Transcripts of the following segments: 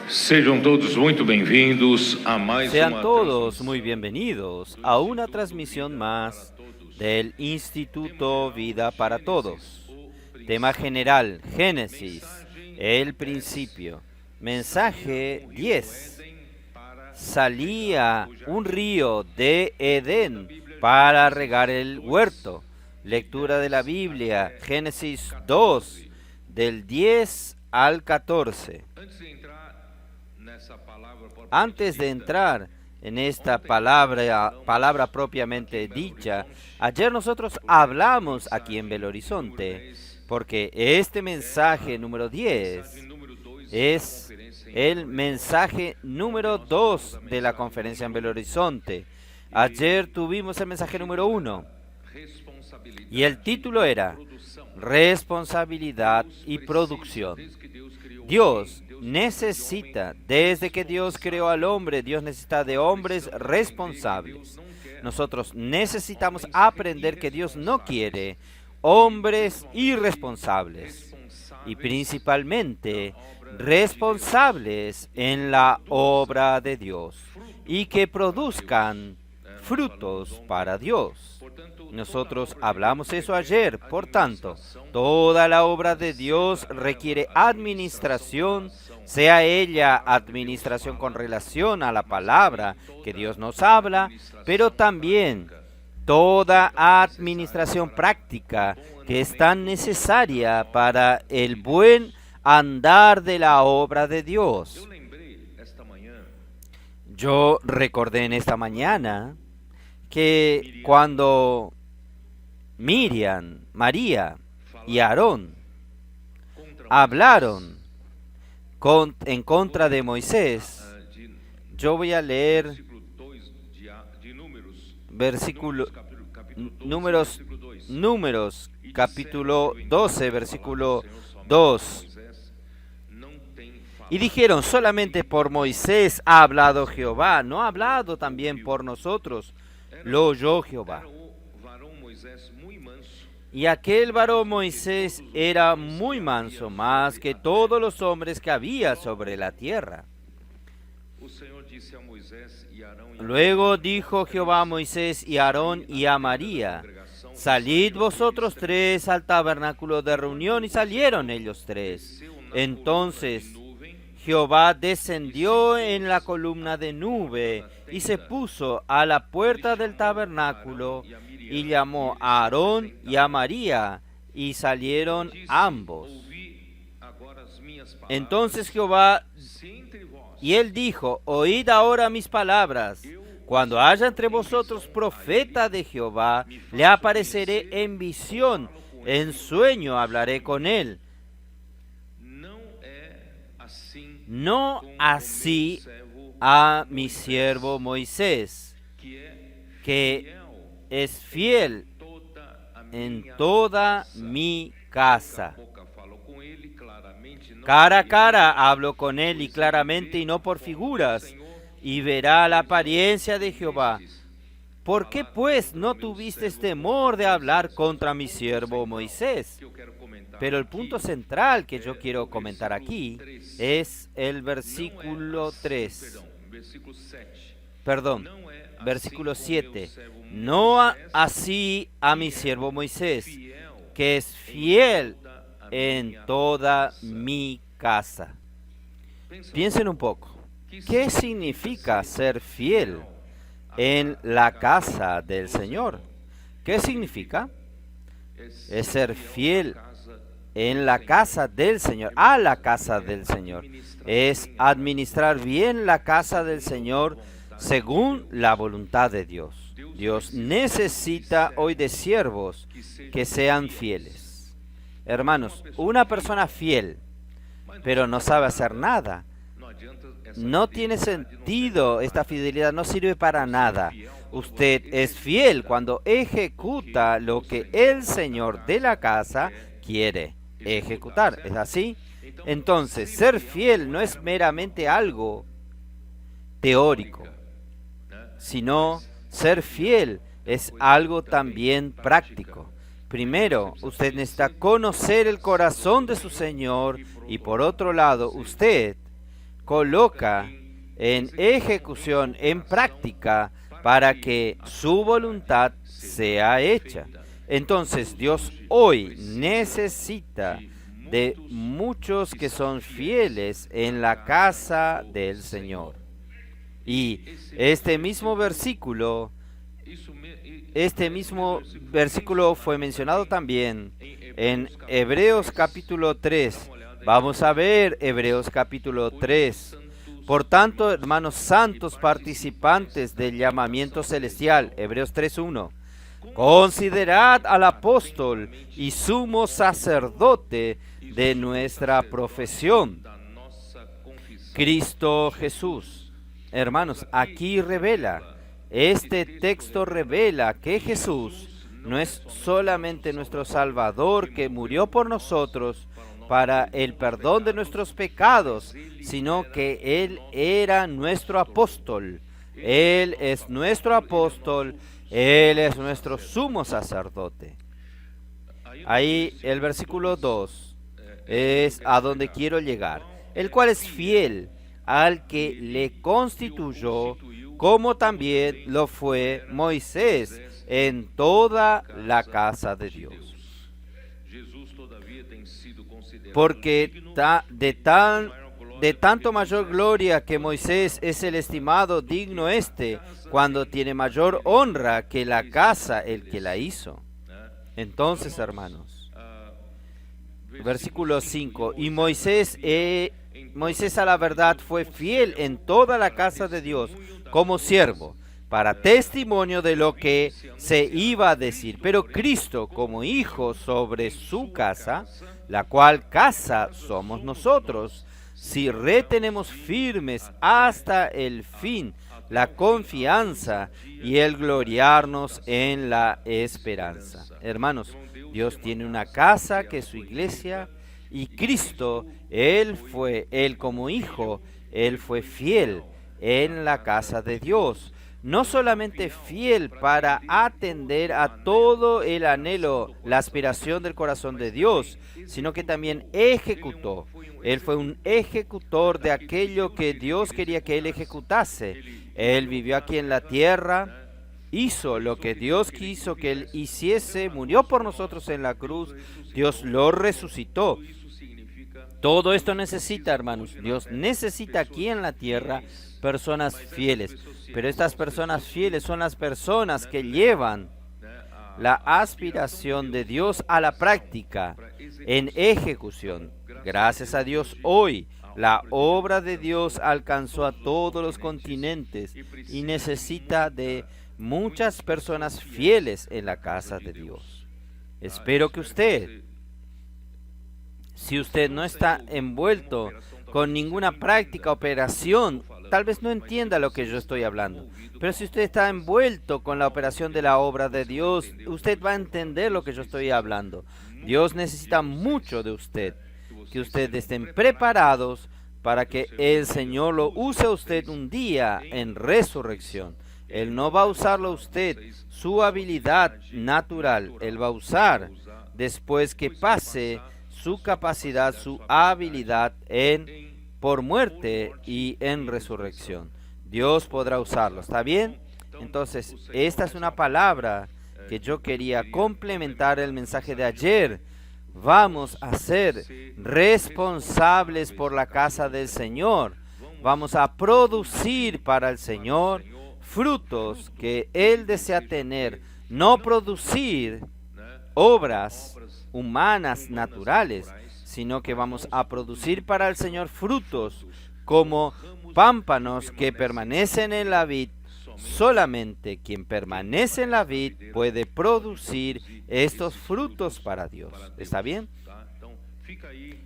Sejam todos muito bem-vindos a mais Sean uma todos muy bienvenidos a una transmisión más del Instituto Vida para Todos. Tema general, Génesis, el principio. Mensaje 10. Salía un río de Edén para regar el huerto. Lectura de la Biblia, Génesis 2, del 10 al 14. Antes de entrar en esta palabra propiamente dicha, ayer nosotros hablamos aquí en Belo Horizonte, porque este mensaje número 10 es el mensaje número 2 de la conferencia en Belo Horizonte. Ayer tuvimos el mensaje número 1 y el título era Responsabilidad y Producción. Dios necesita, desde que Dios creó al hombre, Dios necesita de hombres responsables. Nosotros necesitamos aprender que Dios no quiere hombres irresponsables y principalmente responsables en la obra de Dios y que produzcan frutos para Dios. Nosotros hablamos eso ayer. Por tanto, toda la obra de Dios requiere administración, sea ella administración con relación a la palabra que Dios nos habla, pero también toda administración práctica que es tan necesaria para el buen andar de la obra de Dios. Yo recordé en esta mañana que cuando Miriam, María y Aarón hablaron en contra de Moisés, yo voy a leer Números, capítulo 12, versículo 2. Y dijeron, solamente por Moisés ha hablado Jehová, ¿no ha hablado también por nosotros? Lo oyó Jehová. Y aquel varón Moisés era muy manso, más que todos los hombres que había sobre la tierra. Luego dijo Jehová a Moisés y a Aarón y a María, salid vosotros tres al tabernáculo de reunión, y salieron ellos tres. Entonces Jehová descendió en la columna de nube y se puso a la puerta del tabernáculo y llamó a Aarón y a María y salieron ambos. Entonces Jehová, y él dijo, oíd ahora mis palabras. Cuando haya entre vosotros profeta de Jehová, le apareceré en visión, en sueño hablaré con él. No así a mi siervo Moisés, que es fiel en toda mi casa. Cara a cara hablo con él y claramente y no por figuras, y verá la apariencia de Jehová. ¿Por qué pues no tuviste temor de hablar contra mi siervo Moisés? Pero el punto central que yo quiero comentar aquí es el versículo 3. Perdón, versículo 7. No así a mi siervo Moisés, que es fiel en toda mi casa. Piensen un poco. ¿Qué significa ser fiel en la casa del Señor? ¿Qué significa? Es ser fiel en la casa del Señor, a la casa del Señor. Es administrar bien la casa del Señor según la voluntad de Dios. Dios necesita hoy de siervos que sean fieles. Hermanos, una persona fiel, pero no sabe hacer nada, no tiene sentido. Esta fidelidad no sirve para nada. Usted es fiel cuando ejecuta lo que el Señor de la casa quiere ejecutar. ¿Es así? Entonces, ser fiel no es meramente algo teórico, sino ser fiel es algo también práctico. Primero, usted necesita conocer el corazón de su Señor y por otro lado, usted coloca en ejecución, en práctica, para que su voluntad sea hecha. Entonces Dios hoy necesita de muchos que son fieles en la casa del Señor. Y este mismo versículo fue mencionado también en Hebreos capítulo 3. Vamos a ver Hebreos capítulo 3. Por tanto, hermanos santos, participantes del llamamiento celestial, Hebreos 3:1, considerad al apóstol y sumo sacerdote de nuestra profesión, Cristo Jesús. Hermanos, aquí este texto revela que Jesús no es solamente nuestro Salvador que murió por nosotros para el perdón de nuestros pecados, sino que Él era nuestro apóstol. Él es nuestro apóstol, Él es nuestro sumo sacerdote. Ahí el versículo 2 es a donde quiero llegar, el cual es fiel al que le constituyó, como también lo fue Moisés en toda la casa de Dios. Porque de tanto mayor gloria que Moisés es el estimado digno cuando tiene mayor honra que la casa el que la hizo. Entonces, hermanos, versículo 5, y Moisés a la verdad fue fiel en toda la casa de Dios como siervo, para testimonio de lo que se iba a decir, pero Cristo como hijo sobre su casa, la cual casa somos nosotros, si retenemos firmes hasta el fin la confianza y el gloriarnos en la esperanza. Hermanos, Dios tiene una casa que es su iglesia, y Cristo, Él como hijo, Él fue fiel en la casa de Dios. No solamente fiel para atender a todo el anhelo, la aspiración del corazón de Dios, sino que también ejecutó. Él fue un ejecutor de aquello que Dios quería que Él ejecutase. Él vivió aquí en la tierra, hizo lo que Dios quiso que Él hiciese, murió por nosotros en la cruz, Dios lo resucitó. Todo esto necesita, hermanos, Dios necesita aquí en la tierra personas fieles, pero estas personas fieles son las personas que llevan la aspiración de Dios a la práctica, en ejecución. Gracias a Dios, hoy la obra de Dios alcanzó a todos los continentes y necesita de muchas personas fieles en la casa de Dios. Espero que si usted no está envuelto con ninguna práctica, operación, tal vez no entienda lo que yo estoy hablando. Pero si usted está envuelto con la operación de la obra de Dios, usted va a entender lo que yo estoy hablando. Dios necesita mucho de usted. Que ustedes estén preparados para que el Señor lo use a usted un día en resurrección. Él no va a usarlo a usted, su habilidad natural. Él va a usar después que pase su capacidad, su habilidad por muerte y en resurrección. Dios podrá usarlo, ¿está bien? Entonces, esta es una palabra que yo quería complementar el mensaje de ayer. Vamos a ser responsables por la casa del Señor. Vamos a producir para el Señor frutos que Él desea tener, no producir obras humanas, naturales, sino que vamos a producir para el Señor frutos como pámpanos que permanecen en la vid. Solamente quien permanece en la vid puede producir estos frutos para Dios. ¿Está bien?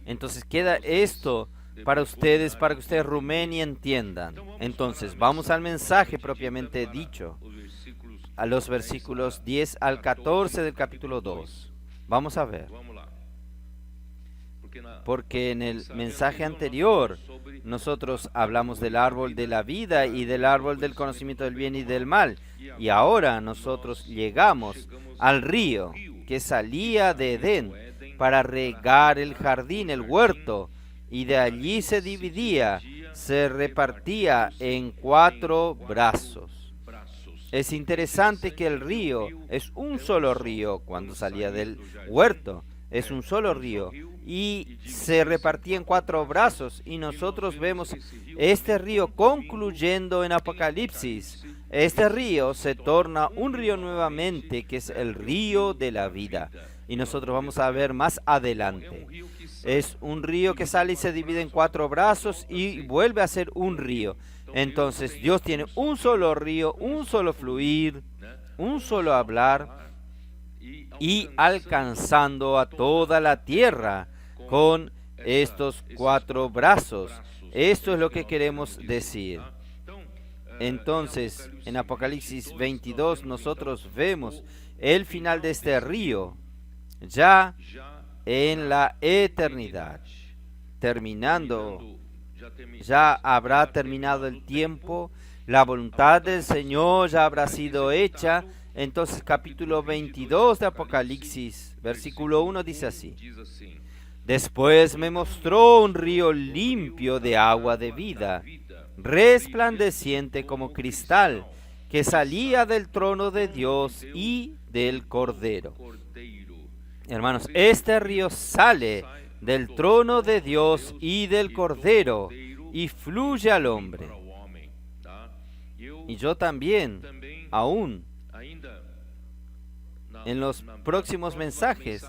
Entonces queda esto para ustedes, para que ustedes rumen y entiendan. Entonces vamos al mensaje propiamente dicho, a los versículos 10 al 14 del capítulo 2. Vamos a ver. Porque en el mensaje anterior nosotros hablamos del árbol de la vida y del árbol del conocimiento del bien y del mal. Y ahora nosotros llegamos al río que salía de Edén para regar el jardín, el huerto, y de allí se dividía se repartía en 4 brazos. Es interesante que el río es un solo río cuando salía del huerto. Es un solo río y se repartía en 4 brazos, y nosotros vemos este río concluyendo en Apocalipsis. Este río se torna un río nuevamente, que es el río de la vida, y nosotros vamos a ver más adelante. Es un río que sale y se divide en 4 brazos y vuelve a ser un río. Entonces Dios tiene un solo río, un solo fluir, un solo hablar, y alcanzando a toda la tierra con estos 4 brazos. Esto es lo que queremos decir. Entonces, en Apocalipsis 22 nosotros vemos el final de este río, ya en la eternidad, terminando. Ya habrá terminado el tiempo, la voluntad del Señor ya habrá sido hecha. Entonces, capítulo 22 de Apocalipsis, versículo 1 dice así: Después me mostró un río limpio de agua de vida, resplandeciente como cristal, que salía del trono de Dios y del Cordero. Hermanos, este río sale del trono de Dios y del Cordero y fluye al hombre. Y yo también, aún en los próximos mensajes,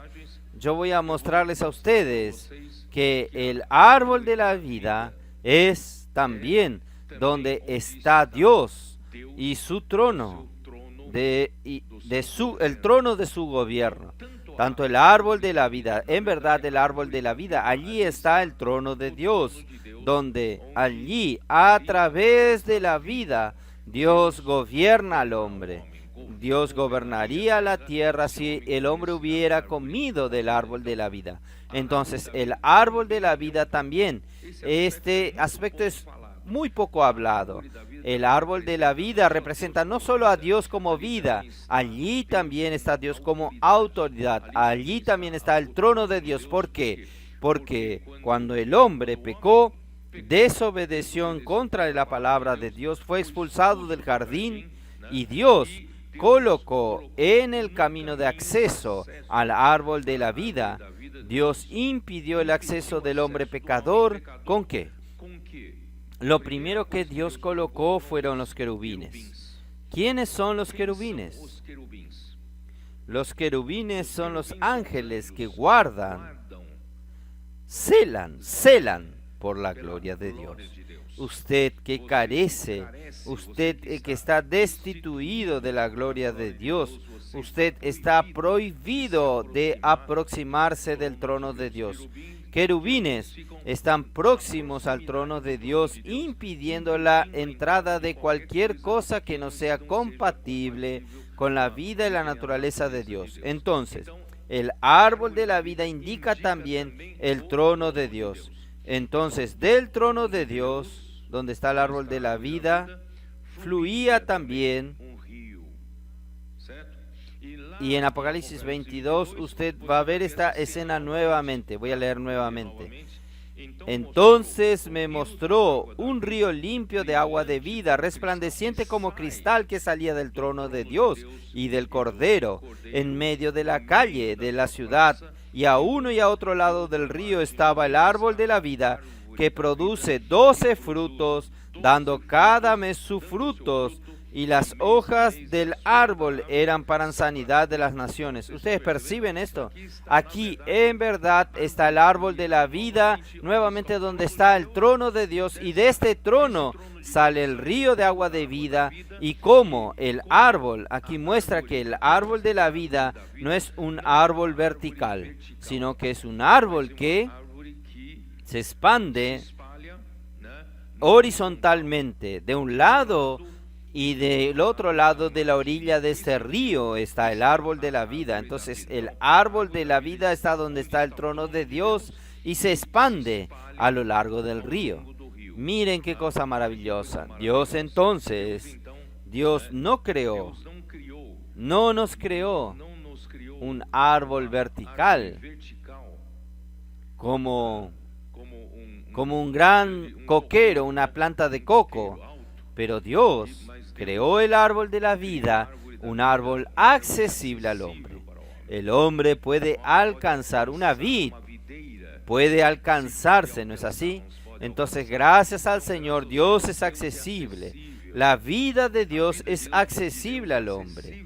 yo voy a mostrarles a ustedes que el árbol de la vida es también donde está Dios y su trono, el trono de su gobierno. Tanto el árbol de la vida, en verdad el árbol de la vida, allí está el trono de Dios, donde allí a través de la vida Dios gobierna al hombre. Dios gobernaría la tierra si el hombre hubiera comido del árbol de la vida. Entonces el árbol de la vida también, este aspecto es muy poco hablado. El árbol de la vida representa no solo a Dios como vida, allí también está Dios como autoridad, allí también está el trono de Dios. ¿Por qué? Porque cuando el hombre pecó, desobedeció en contra de la palabra de Dios, fue expulsado del jardín, y Dios colocó en el camino de acceso al árbol de la vida, Dios impidió el acceso del hombre pecador. ¿Con qué? Lo primero que Dios colocó fueron los querubines. ¿Quiénes son los querubines? Los querubines son los ángeles que guardan, celan por la gloria de Dios. Usted que carece, usted que está destituido de la gloria de Dios, usted está prohibido de aproximarse del trono de Dios. Querubines están próximos al trono de Dios, impidiendo la entrada de cualquier cosa que no sea compatible con la vida y la naturaleza de Dios. Entonces, el árbol de la vida indica también el trono de Dios. Entonces, del trono de Dios, donde está el árbol de la vida, fluía también. Y en Apocalipsis 22 usted va a ver esta escena nuevamente. Voy a leer nuevamente. Entonces me mostró un río limpio de agua de vida, resplandeciente como cristal, que salía del trono de Dios y del Cordero, en medio de la calle de la ciudad. Y a uno y a otro lado del río estaba el árbol de la vida, que produce 12 frutos, dando cada mes sus frutos, y las hojas del árbol eran para sanidad de las naciones. ¿Ustedes perciben esto? Aquí en verdad está el árbol de la vida, nuevamente donde está el trono de Dios, y de este trono sale el río de agua de vida. Y como el árbol, aquí muestra que el árbol de la vida no es un árbol vertical, sino que es un árbol que se expande horizontalmente. De un lado y del otro lado de la orilla de este río está el árbol de la vida. Entonces el árbol de la vida está donde está el trono de Dios y se expande a lo largo del río. Miren qué cosa maravillosa. Dios entonces, Dios no nos creó un árbol vertical como como un gran coquero, una planta de coco. Pero Dios creó el árbol de la vida, un árbol accesible al hombre. El hombre puede alcanzar una vid, puede alcanzarse, ¿no es así? Entonces, gracias al Señor, Dios es accesible. La vida de Dios es accesible al hombre.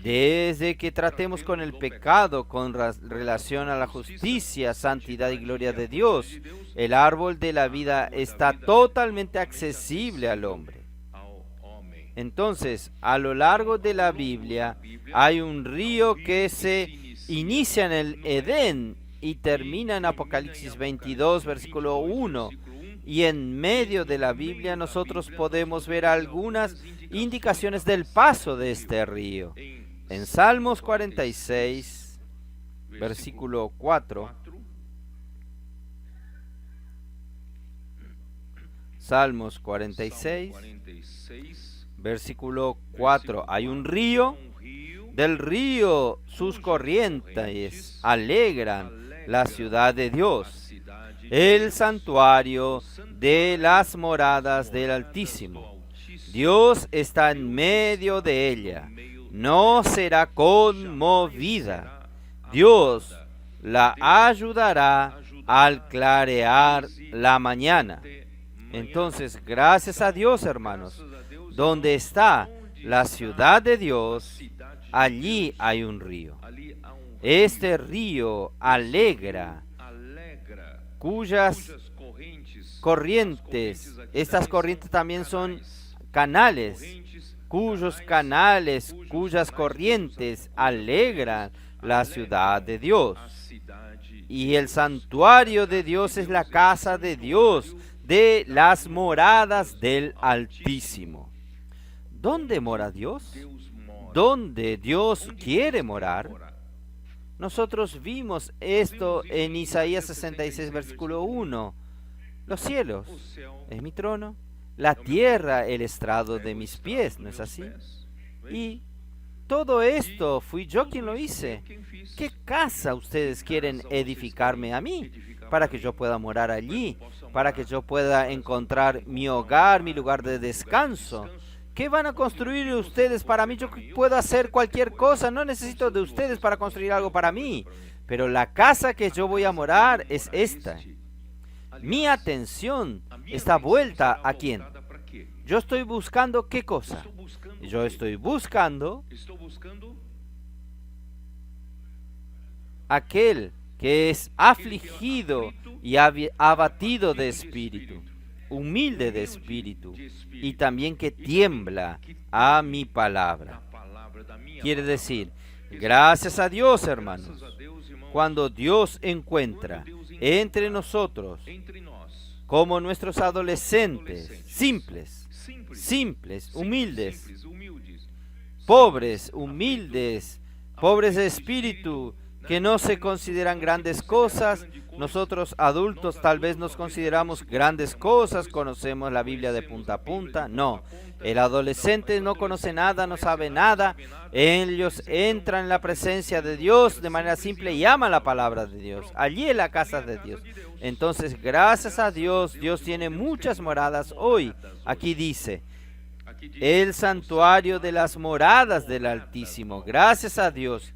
Desde que tratemos con el pecado con relación a la justicia, santidad y gloria de Dios, el árbol de la vida está totalmente accesible al hombre. Entonces, a lo largo de la Biblia hay un río que se inicia en el Edén y termina en Apocalipsis 22, versículo 1. Y en medio de la Biblia nosotros podemos ver algunas indicaciones del paso de este río. En Salmos 46, versículo 4. Salmos 46, versículo 4. Hay un río, del río sus corrientes alegran la ciudad de Dios, el santuario de las moradas del Altísimo. Dios está en medio de ella, no será conmovida. Dios la ayudará al clarear la mañana. Entonces, gracias a Dios, hermanos, donde está la ciudad de Dios, allí hay un río. Este río alegra, cuyas corrientes, estas corrientes también son canales, cuyas corrientes alegran la ciudad de Dios. Y el santuario de Dios es la casa de Dios, de las moradas del Altísimo. ¿Dónde mora Dios? ¿Dónde Dios quiere morar? Nosotros vimos esto en Isaías 66, versículo 1. Los cielos es mi trono, la tierra el estrado de mis pies, ¿no es así? Y todo esto fui yo quien lo hice. ¿Qué casa ustedes quieren edificarme a mí? Para que yo pueda morar allí, para que yo pueda encontrar mi hogar, mi lugar de descanso. ¿Qué van a construir ustedes para mí? Yo puedo hacer cualquier cosa, no necesito de ustedes para construir algo para mí. Pero la casa que yo voy a morar es esta. Mi atención está vuelta ¿a quién? Yo estoy buscando ¿qué cosa? Yo estoy buscando aquel que es afligido y abatido de espíritu, humilde de espíritu, y también que tiembla a mi palabra. Quiere decir, gracias a Dios, hermanos, cuando Dios encuentra entre nosotros como nuestros adolescentes, simples, humildes, pobres, humildes, pobres de espíritu, que no se consideran grandes cosas. Nosotros adultos tal vez nos consideramos grandes cosas, conocemos la Biblia de punta a punta. No, el adolescente no conoce nada, no sabe nada. Ellos entran en la presencia de Dios de manera simple y aman la palabra de Dios. Allí en la casa de Dios. Entonces, gracias a Dios, Dios tiene muchas moradas hoy. Aquí dice, el santuario de las moradas del Altísimo. Gracias a Dios.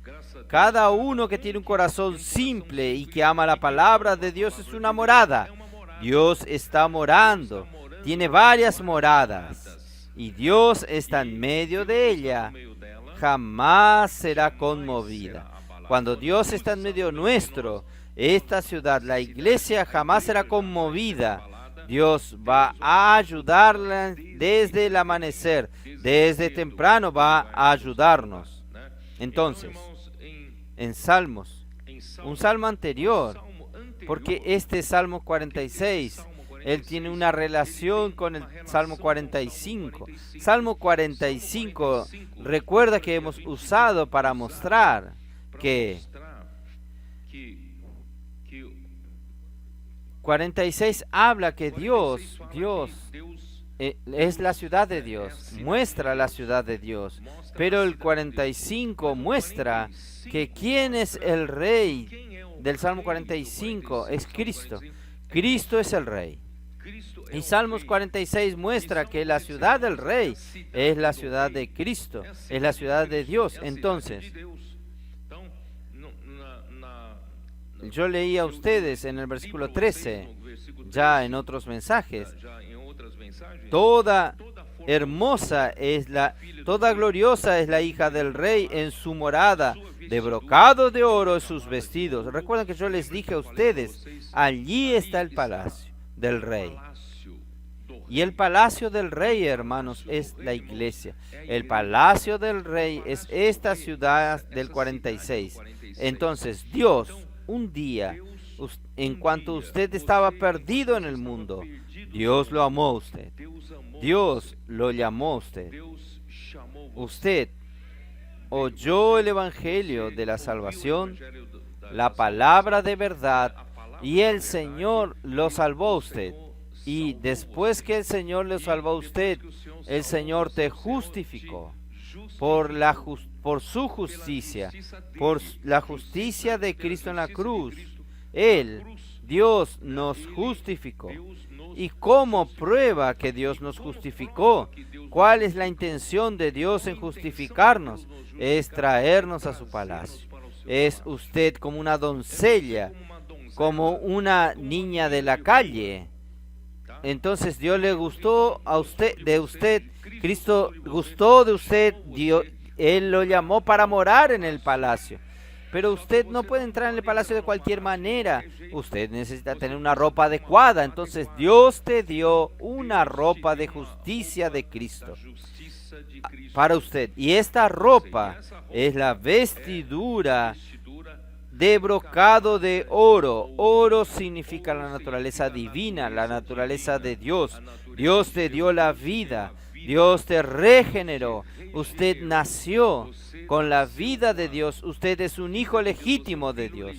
Cada uno que tiene un corazón simple y que ama la palabra de Dios es una morada. Dios está morando. Tiene varias moradas. Y Dios está en medio de ella. Jamás será conmovida. Cuando Dios está en medio nuestro, esta ciudad, la iglesia, jamás será conmovida. Dios va a ayudarla desde el amanecer, desde temprano va a ayudarnos. Entonces, en Salmos, un salmo anterior, porque este Salmo 46, él tiene una relación con el Salmo 45. Salmo 45, recuerda que hemos usado para mostrar que 46 habla que Dios es la ciudad de Dios, muestra la ciudad de Dios, pero el 45 muestra que quién es el rey del Salmo 45 es Cristo. Cristo es el Rey. Y Salmos 46 muestra que la ciudad del Rey es la ciudad de Cristo, es la ciudad de Dios. Entonces, yo leí a ustedes en el versículo 13, ya en otros mensajes, toda gloriosa es la hija del Rey en su morada, de brocado de oro sus vestidos. Recuerden que yo les dije a ustedes, allí está el palacio del Rey. Y el palacio del Rey, hermanos, es la iglesia. El palacio del Rey es esta ciudad del 46. Entonces, Dios, un día, en cuanto usted estaba perdido en el mundo, Dios lo amó a usted. Dios lo llamó a usted. Usted oyó el evangelio de la salvación, la palabra de verdad, y el Señor lo salvó a usted. Y después que el Señor le salvó a usted, el Señor te justificó por su justicia, por la justicia de Cristo en la cruz. Dios nos justificó. ¿Y cómo prueba que Dios nos justificó? ¿Cuál es la intención de Dios en justificarnos? Es traernos a su palacio. Es usted como una doncella, como una niña de la calle. Entonces Dios le gustó de usted, Cristo gustó de usted, Él lo llamó para morar en el palacio. Pero usted no puede entrar en el palacio de cualquier manera. Usted necesita tener una ropa adecuada. Entonces Dios te dio una ropa de justicia de Cristo para usted. Y esta ropa es la vestidura de brocado de oro. Oro significa la naturaleza divina, la naturaleza de Dios. Dios te dio la vida. Dios te regeneró. Usted nació con la vida de Dios. Usted es un hijo legítimo de Dios.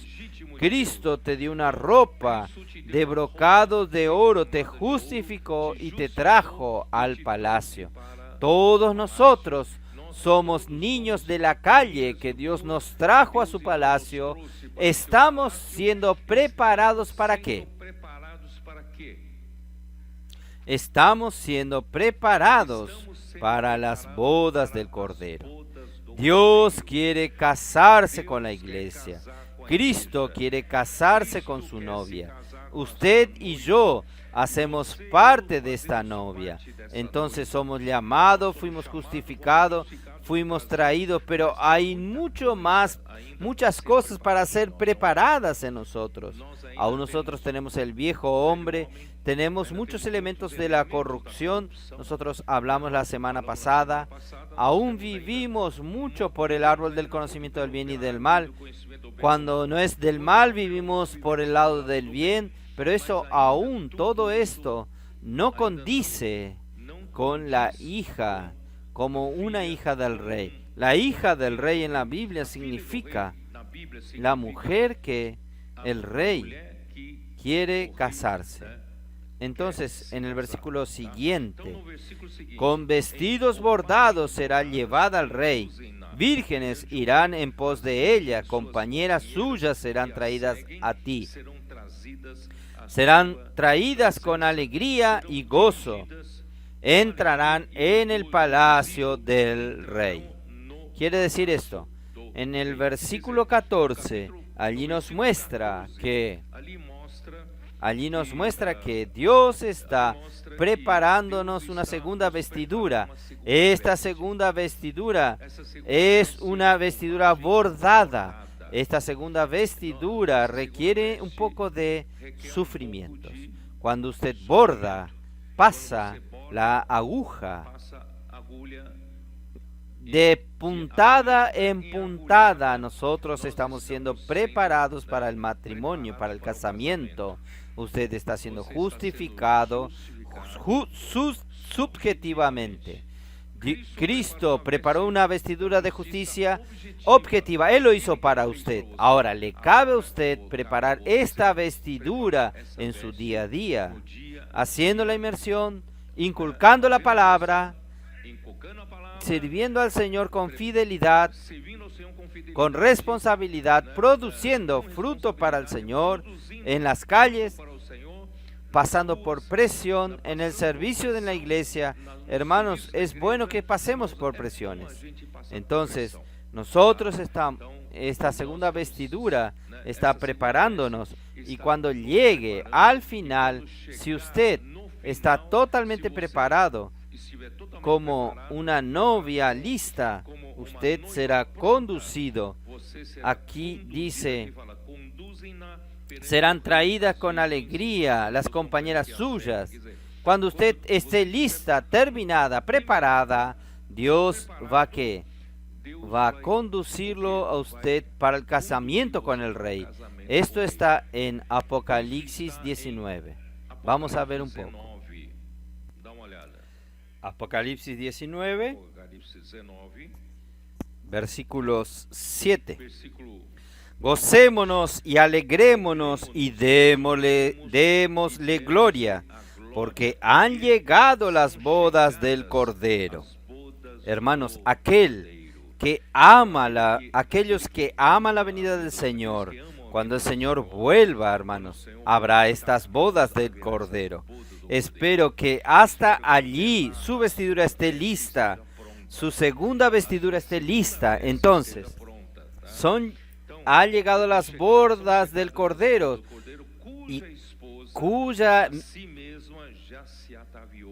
Cristo te dio una ropa de brocado de oro, te justificó y te trajo al palacio. Todos nosotros somos niños de la calle que Dios nos trajo a su palacio. Estamos siendo preparados ¿para qué? Estamos siendo preparados para las bodas del Cordero. Dios quiere casarse con la iglesia. Cristo quiere casarse con su novia. Usted y yo hacemos parte de esta novia. Entonces somos llamados, fuimos justificados, fuimos traídos, pero hay muchas cosas para ser preparadas en nosotros. Aún nosotros tenemos el viejo hombre, tenemos muchos elementos de la corrupción. Nosotros hablamos la semana pasada. Aún vivimos mucho por el árbol del conocimiento del bien y del mal. Cuando no es del mal, vivimos por el lado del bien. Pero todo esto no condice con la hija, como una hija del rey. La hija del rey en la Biblia significa la mujer que el rey quiere casarse. Entonces, en el versículo siguiente, con vestidos bordados será llevada al rey. Vírgenes irán en pos de ella, compañeras suyas serán traídas a ti. Serán traídas con alegría y gozo. Entrarán en el palacio del rey. Quiere decir esto. En el versículo 14, allí nos muestra que Dios está preparándonos una segunda vestidura. Esta segunda vestidura es una vestidura bordada. Esta segunda vestidura requiere un poco de sufrimientos. Cuando usted borda, pasa la aguja de puntada en puntada. Nosotros estamos siendo preparados para el matrimonio, para el casamiento. Usted está siendo justificado subjetivamente. Cristo preparó una vestidura de justicia objetiva. Él lo hizo para usted. Ahora le cabe a usted preparar esta vestidura en su día a día, haciendo la inmersión, inculcando la palabra, sirviendo al Señor con fidelidad, con responsabilidad, produciendo fruto para el Señor en las calles, pasando por presión en el servicio de la iglesia. Hermanos, es bueno que pasemos por presiones. Entonces, nosotros esta segunda vestidura está preparándonos, y cuando llegue al final, si usted está totalmente preparado como una novia lista, usted será conducido. Aquí dice: serán traídas con alegría las compañeras suyas. Cuando usted esté lista, terminada, preparada, Dios va a conducirlo a usted para el casamiento con el rey. Esto está en Apocalipsis 19. Vamos a ver un poco. Apocalipsis 19, versículos 7. Gocémonos y alegrémonos y démosle gloria, porque han llegado las bodas del Cordero. Hermanos, aquellos que aman la venida del Señor, cuando el Señor vuelva, hermanos, habrá estas bodas del Cordero. Espero que hasta allí su vestidura esté lista, su segunda vestidura esté lista. Entonces, ha llegado las bodas del Cordero,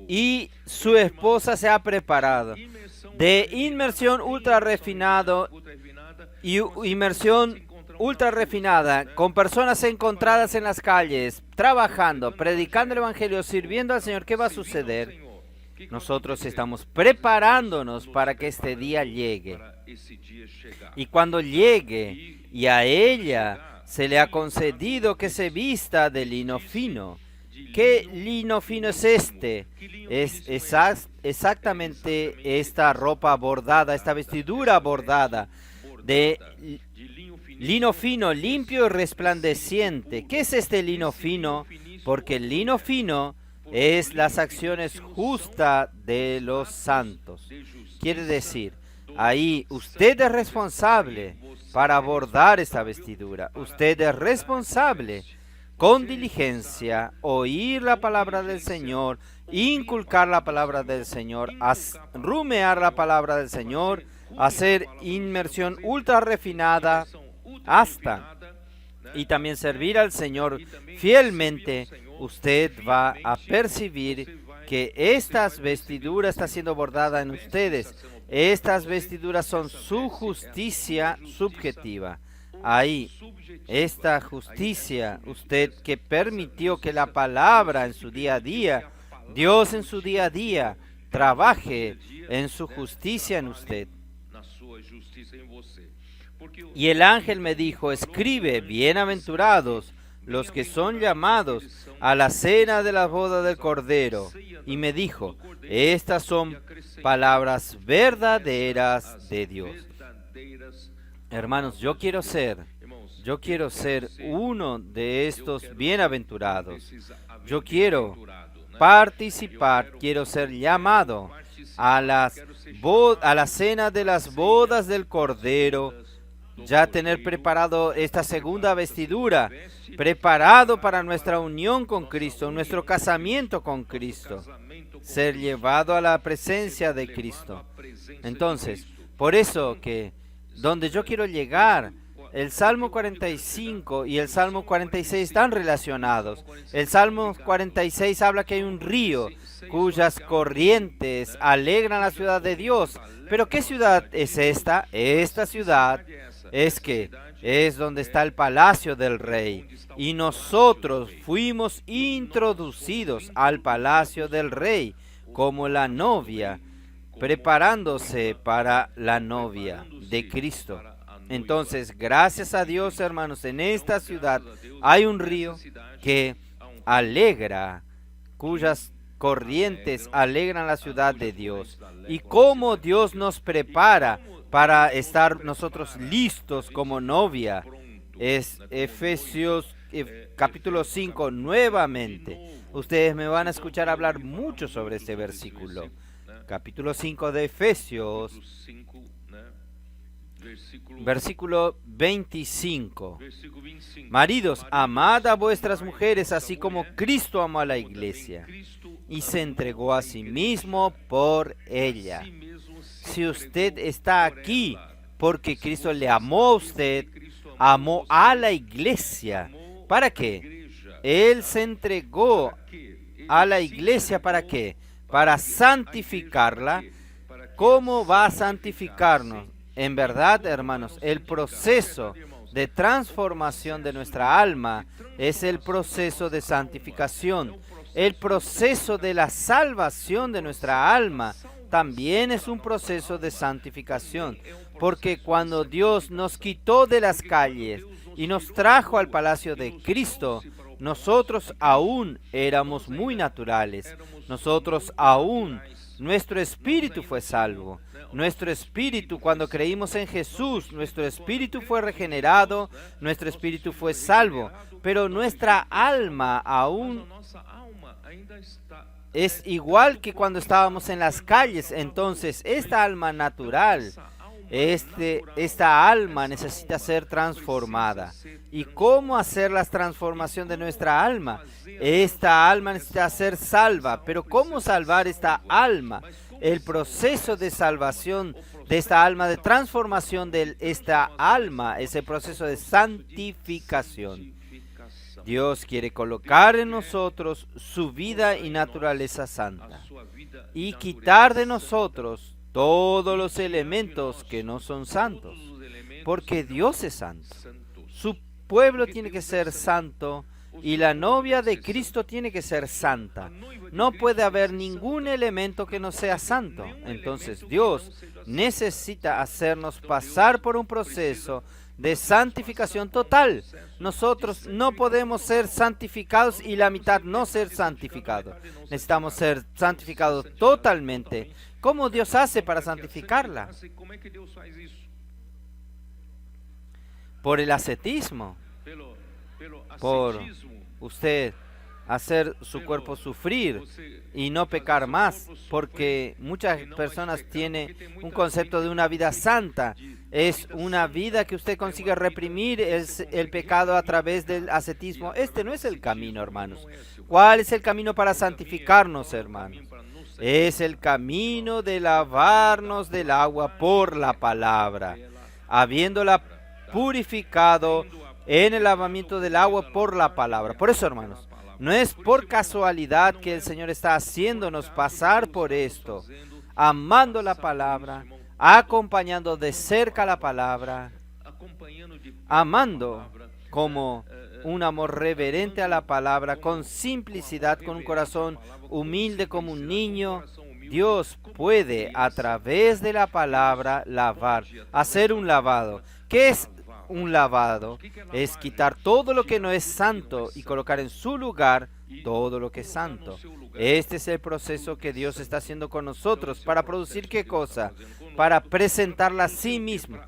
y su esposa se ha preparado. De inmersión ultra refinado y inmersión ultra refinada, con personas encontradas en las calles, trabajando, predicando el Evangelio, sirviendo al Señor. ¿Qué va a suceder? Nosotros estamos preparándonos para que este día llegue. Y cuando llegue, y a ella se le ha concedido que se vista de lino fino. ¿Qué lino fino es este? Es exactamente esta ropa bordada, esta vestidura bordada de lino fino, limpio y resplandeciente. ¿Qué es este lino fino? Porque el lino fino es las acciones justas de los santos. Quiere decir, ahí usted es responsable para bordar esta vestidura. Usted es responsable con diligencia oír la palabra del Señor, inculcar la palabra del Señor, rumear la palabra del Señor, hacer inmersión ultra refinada y también servir al Señor fielmente. Usted va a percibir que estas vestiduras están siendo bordadas en ustedes. Estas vestiduras son su justicia subjetiva. Ahí, esta justicia, usted que permitió que la palabra en su día a día, Dios en su día a día, trabaje en su justicia en usted. Y el ángel me dijo: escribe, bienaventurados los que son llamados a la cena de la boda del Cordero. Y me dijo: estas son palabras verdaderas de Dios. Hermanos, yo quiero ser uno de estos bienaventurados. Yo quiero participar, quiero ser llamado a la cena de las bodas del Cordero, ya tener preparado esta segunda vestidura, preparado para nuestra unión con Cristo, nuestro casamiento con Cristo, ser llevado a la presencia de Cristo. Entonces, por eso que donde yo quiero llegar, el Salmo 45 y el Salmo 46 están relacionados. El Salmo 46 habla que hay un río cuyas corrientes alegran la ciudad de Dios. Pero ¿qué ciudad es esta? Esta ciudad es donde está el palacio del rey. Y nosotros fuimos introducidos al palacio del rey como la novia, preparándose para la novia de Cristo. Entonces, gracias a Dios, hermanos, en esta ciudad hay un río que alegra, cuyas corrientes alegran la ciudad de Dios. Y cómo Dios nos prepara para estar nosotros listos como novia. Es Efesios capítulo 5 nuevamente. Ustedes me van a escuchar hablar mucho sobre este versículo. Capítulo 5 de Efesios. Versículo 25. Maridos, amad a vuestras mujeres así como Cristo amó a la iglesia y se entregó a sí mismo por ella. Si usted está aquí porque Cristo le amó a usted, amó a la iglesia. ¿Para qué? Él se entregó a la iglesia, ¿para qué? Para santificarla. ¿Cómo va a santificarnos? En verdad, hermanos, el proceso de transformación de nuestra alma es el proceso de santificación. El proceso de la salvación de nuestra alma también es un proceso de santificación, porque cuando Dios nos quitó de las calles y nos trajo al palacio de Cristo, nosotros aún éramos muy naturales. Nosotros aún, nuestro espíritu fue salvo. Nuestro espíritu, cuando creímos en Jesús, nuestro espíritu fue regenerado, nuestro espíritu fue salvo, pero nuestra alma aún es igual que cuando estábamos en las calles. Entonces, esta alma natural, esta alma necesita ser transformada. ¿Y cómo hacer la transformación de nuestra alma? Esta alma necesita ser salva. Pero ¿cómo salvar esta alma? El proceso de salvación de esta alma, de transformación de esta alma, es el proceso de santificación. Dios quiere colocar en nosotros su vida y naturaleza santa y quitar de nosotros todos los elementos que no son santos, porque Dios es santo. Su pueblo tiene que ser santo y la novia de Cristo tiene que ser santa. No puede haber ningún elemento que no sea santo. Entonces Dios necesita hacernos pasar por un proceso de santificación total. Nosotros no podemos ser santificados y la mitad no ser santificados. Necesitamos ser santificados totalmente. ¿Cómo Dios hace para santificarla? Por el ascetismo. Por usted hacer su cuerpo sufrir y no pecar más, porque muchas personas tienen un concepto de una vida santa. Es una vida que usted consigue reprimir el pecado a través del ascetismo. Este no es el camino, hermanos. ¿Cuál es el camino para santificarnos, hermanos? Es el camino de lavarnos del agua por la palabra, habiéndola purificado en el lavamiento del agua por la palabra. Por eso, hermanos, no es por casualidad que el Señor está haciéndonos pasar por esto, amando la palabra, acompañando de cerca la palabra, amando como un amor reverente a la palabra, con simplicidad, con un corazón humilde como un niño. Dios puede a través de la palabra lavar, hacer un lavado. ¿Qué es un lavado? Es quitar todo lo que no es santo y colocar en su lugar todo lo que es santo. Este es el proceso que Dios está haciendo con nosotros. ¿Para producir qué cosa? Para presentarla a sí mismo.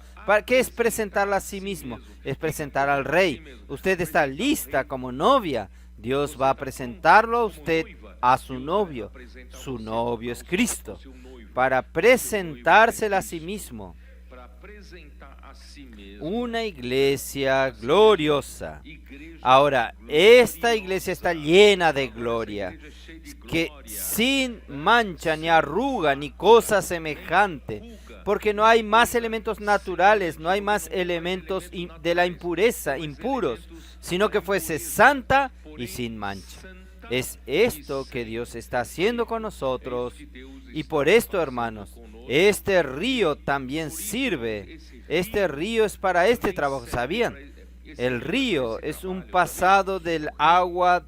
¿Qué es presentarla a sí mismo? Es presentar al Rey. Usted está lista como novia. Dios va a presentarlo a usted a su novio. Su novio es Cristo. Para presentársela a sí mismo. Una iglesia gloriosa. Ahora, esta iglesia está llena de gloria, que sin mancha, ni arruga, ni cosa semejante, porque no hay más elementos naturales, no hay más elementos de la impureza, impuros, sino que fuese santa y sin mancha. Es esto que Dios está haciendo con nosotros, y por esto, hermanos, este río también sirve. Este río es para este trabajo, ¿sabían? El río es un pasado del agua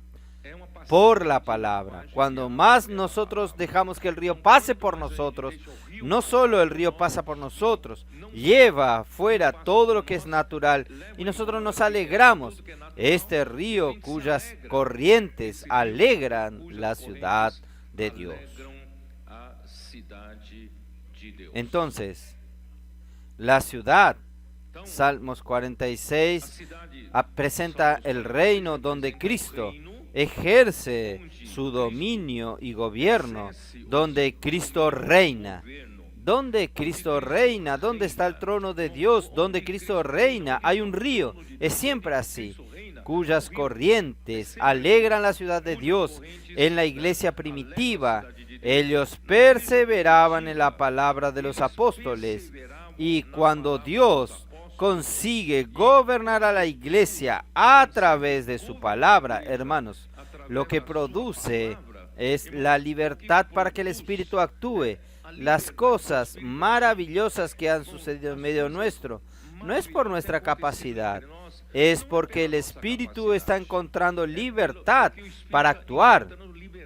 por la palabra. Cuando más nosotros dejamos que el río pase por nosotros, no solo el río pasa por nosotros, lleva fuera todo lo que es natural y nosotros nos alegramos. Este río cuyas corrientes alegran la ciudad de Dios. Entonces, la ciudad, Salmos 46, presenta el reino donde Cristo ejerce su dominio y gobierno, donde Cristo reina, Donde Cristo reina, donde está el trono de Dios, donde Cristo reina, hay un río. Es siempre así, cuyas corrientes alegran la ciudad de Dios. En la iglesia primitiva, ellos perseveraban en la palabra de los apóstoles. Y cuando Dios consigue gobernar a la iglesia a través de su palabra, hermanos, lo que produce es la libertad para que el Espíritu actúe. Las cosas maravillosas que han sucedido en medio nuestro no es por nuestra capacidad, es porque el Espíritu está encontrando libertad para actuar.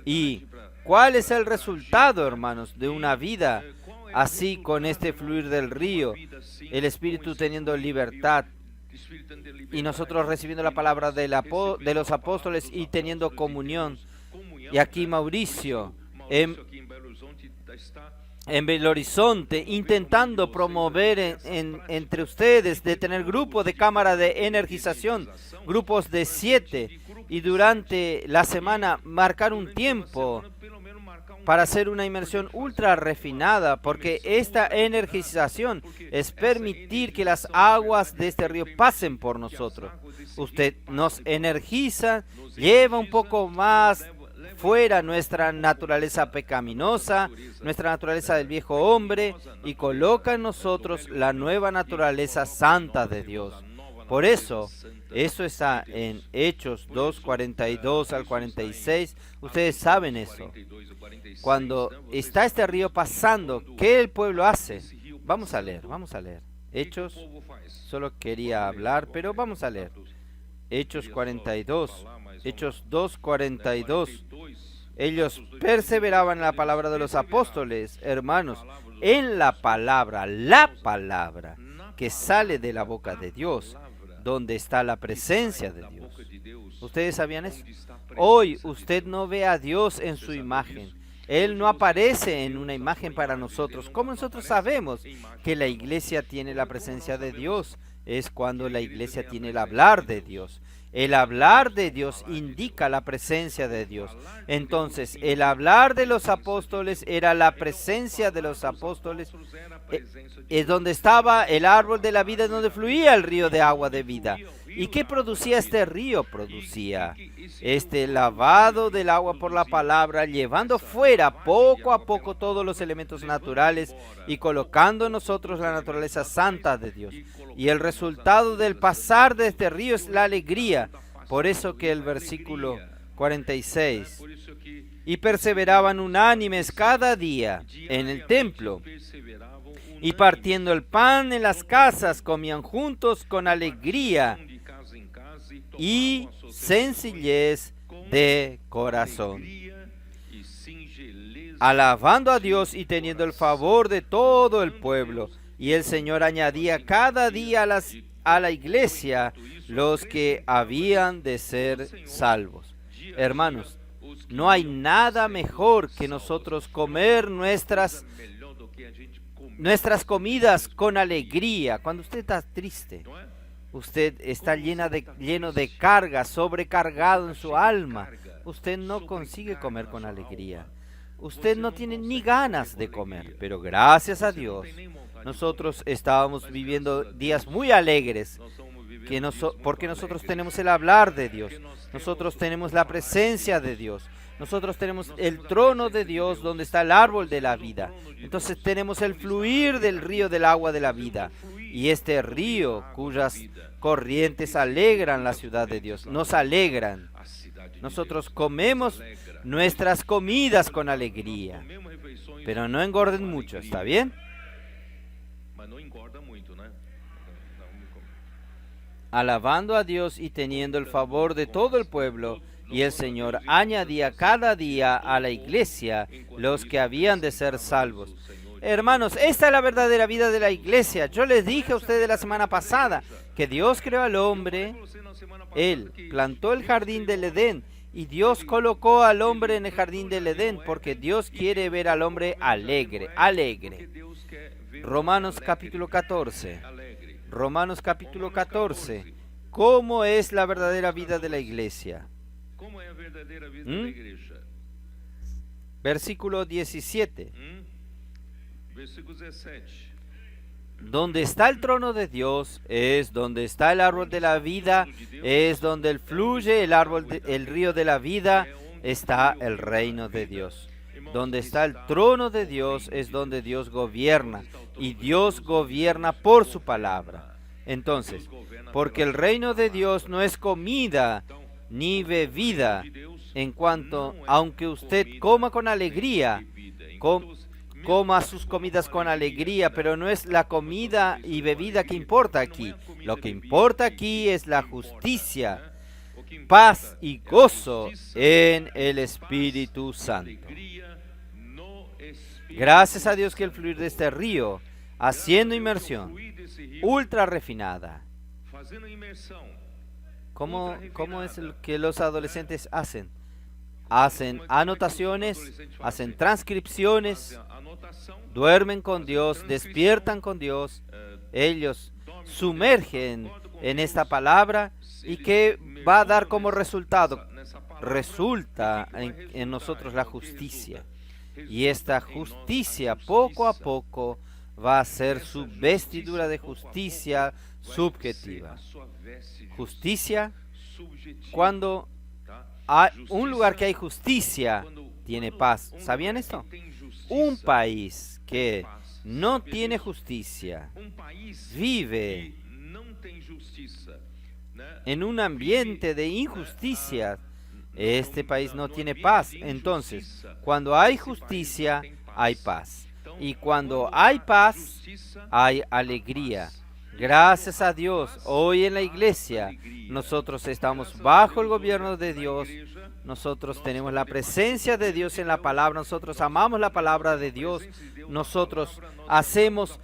¿Y cuál es el resultado, hermanos, de una vida así, con este fluir del río? El Espíritu teniendo libertad y nosotros recibiendo la palabra de los apóstoles y teniendo comunión. Y aquí Mauricio, en Belo Horizonte, intentando promover entre ustedes de tener grupos de cámara de energización, grupos de 7, y durante la semana marcar un tiempo para hacer una inmersión ultra refinada, porque esta energización es permitir que las aguas de este río pasen por nosotros. Usted nos energiza, lleva un poco más fuera nuestra naturaleza pecaminosa, nuestra naturaleza del viejo hombre, y coloca en nosotros la nueva naturaleza santa de Dios. Por eso está en Hechos 2, 42 al 46. Ustedes saben eso. Cuando está este río pasando, ¿qué el pueblo hace? Vamos a leer. Hechos, solo quería hablar, pero vamos a leer. Hechos 42, Hechos 2, 42. Ellos perseveraban en la palabra de los apóstoles, hermanos, en la palabra que sale de la boca de Dios, donde está la presencia de Dios. ¿Ustedes sabían eso? Hoy usted no ve a Dios en su imagen. Él no aparece en una imagen para nosotros. ¿Cómo nosotros sabemos que la iglesia tiene la presencia de Dios? Es cuando la iglesia tiene el hablar de Dios. El hablar de Dios indica la presencia de Dios. Entonces, el hablar de los apóstoles era la presencia de los apóstoles. Es donde estaba el árbol de la vida, donde fluía el río de agua de vida. ¿Y qué producía este río? Producía este lavado del agua por la palabra, llevando fuera poco a poco todos los elementos naturales y colocando en nosotros la naturaleza santa de Dios. Y el resultado del pasar de este río es la alegría. Por eso que el versículo 46, y perseveraban unánimes cada día en el templo, y partiendo el pan en las casas, comían juntos con alegría y sencillez de corazón, alabando a Dios y teniendo el favor de todo el pueblo. Y el Señor añadía cada día a la iglesia los que habían de ser salvos. Hermanos, no hay nada mejor que nosotros comer nuestras comidas con alegría. Cuando usted está triste, usted está lleno de carga, sobrecargado en su alma, usted no consigue comer con alegría. Usted no tiene ni ganas de comer, pero gracias a Dios, nosotros estábamos viviendo días muy alegres, porque nosotros tenemos el hablar de Dios, nosotros tenemos la presencia de Dios, nosotros tenemos el trono de Dios donde está el árbol de la vida. Entonces tenemos el fluir del río del agua de la vida. Y este río cuyas corrientes alegran la ciudad de Dios, nos alegran. Nosotros comemos nuestras comidas con alegría, pero no engorden mucho, ¿está bien? Alabando a Dios y teniendo el favor de todo el pueblo, y el Señor añadía cada día a la iglesia los que habían de ser salvos. Hermanos, esta es la verdadera vida de la iglesia. Yo les dije a ustedes la semana pasada que Dios creó al hombre, Él plantó el jardín del Edén, y Dios colocó al hombre en el jardín del Edén, porque Dios quiere ver al hombre alegre. Romanos capítulo 14. Romanos capítulo 14. ¿Cómo es la verdadera vida de la iglesia? Versículo 17. Versículo 17. Donde está el trono de Dios es donde está el árbol de la vida, es donde fluye el río de la vida, está el reino de Dios. Donde está el trono de Dios es donde Dios gobierna, y Dios gobierna por su palabra. Entonces, porque el reino de Dios no es comida ni bebida, en cuanto, aunque usted coma con alegría, coma sus comidas con alegría, pero no es la comida y bebida que importa aquí. Lo que importa aquí es la justicia, paz y gozo en el Espíritu Santo. Gracias a Dios que el fluir de este río, haciendo inmersión ultra refinada. ¿Cómo es lo que los adolescentes hacen? Hacen anotaciones, hacen transcripciones, duermen con Dios, despiertan con Dios. Ellos sumergen en esta palabra, y ¿qué va a dar como resultado? Resulta en nosotros la justicia. Y esta justicia poco a poco va a ser su vestidura de justicia subjetiva. Justicia, cuando hay un lugar que hay justicia, tiene paz. ¿Sabían esto? Un país que no tiene justicia vive en un ambiente de injusticia. Este país no tiene paz. Entonces, cuando hay justicia, hay paz. Y cuando hay paz, hay alegría. Gracias a Dios, hoy en la iglesia, nosotros estamos bajo el gobierno de Dios. Nosotros tenemos la presencia de Dios en la palabra. Nosotros amamos la palabra de Dios. Nosotros hacemos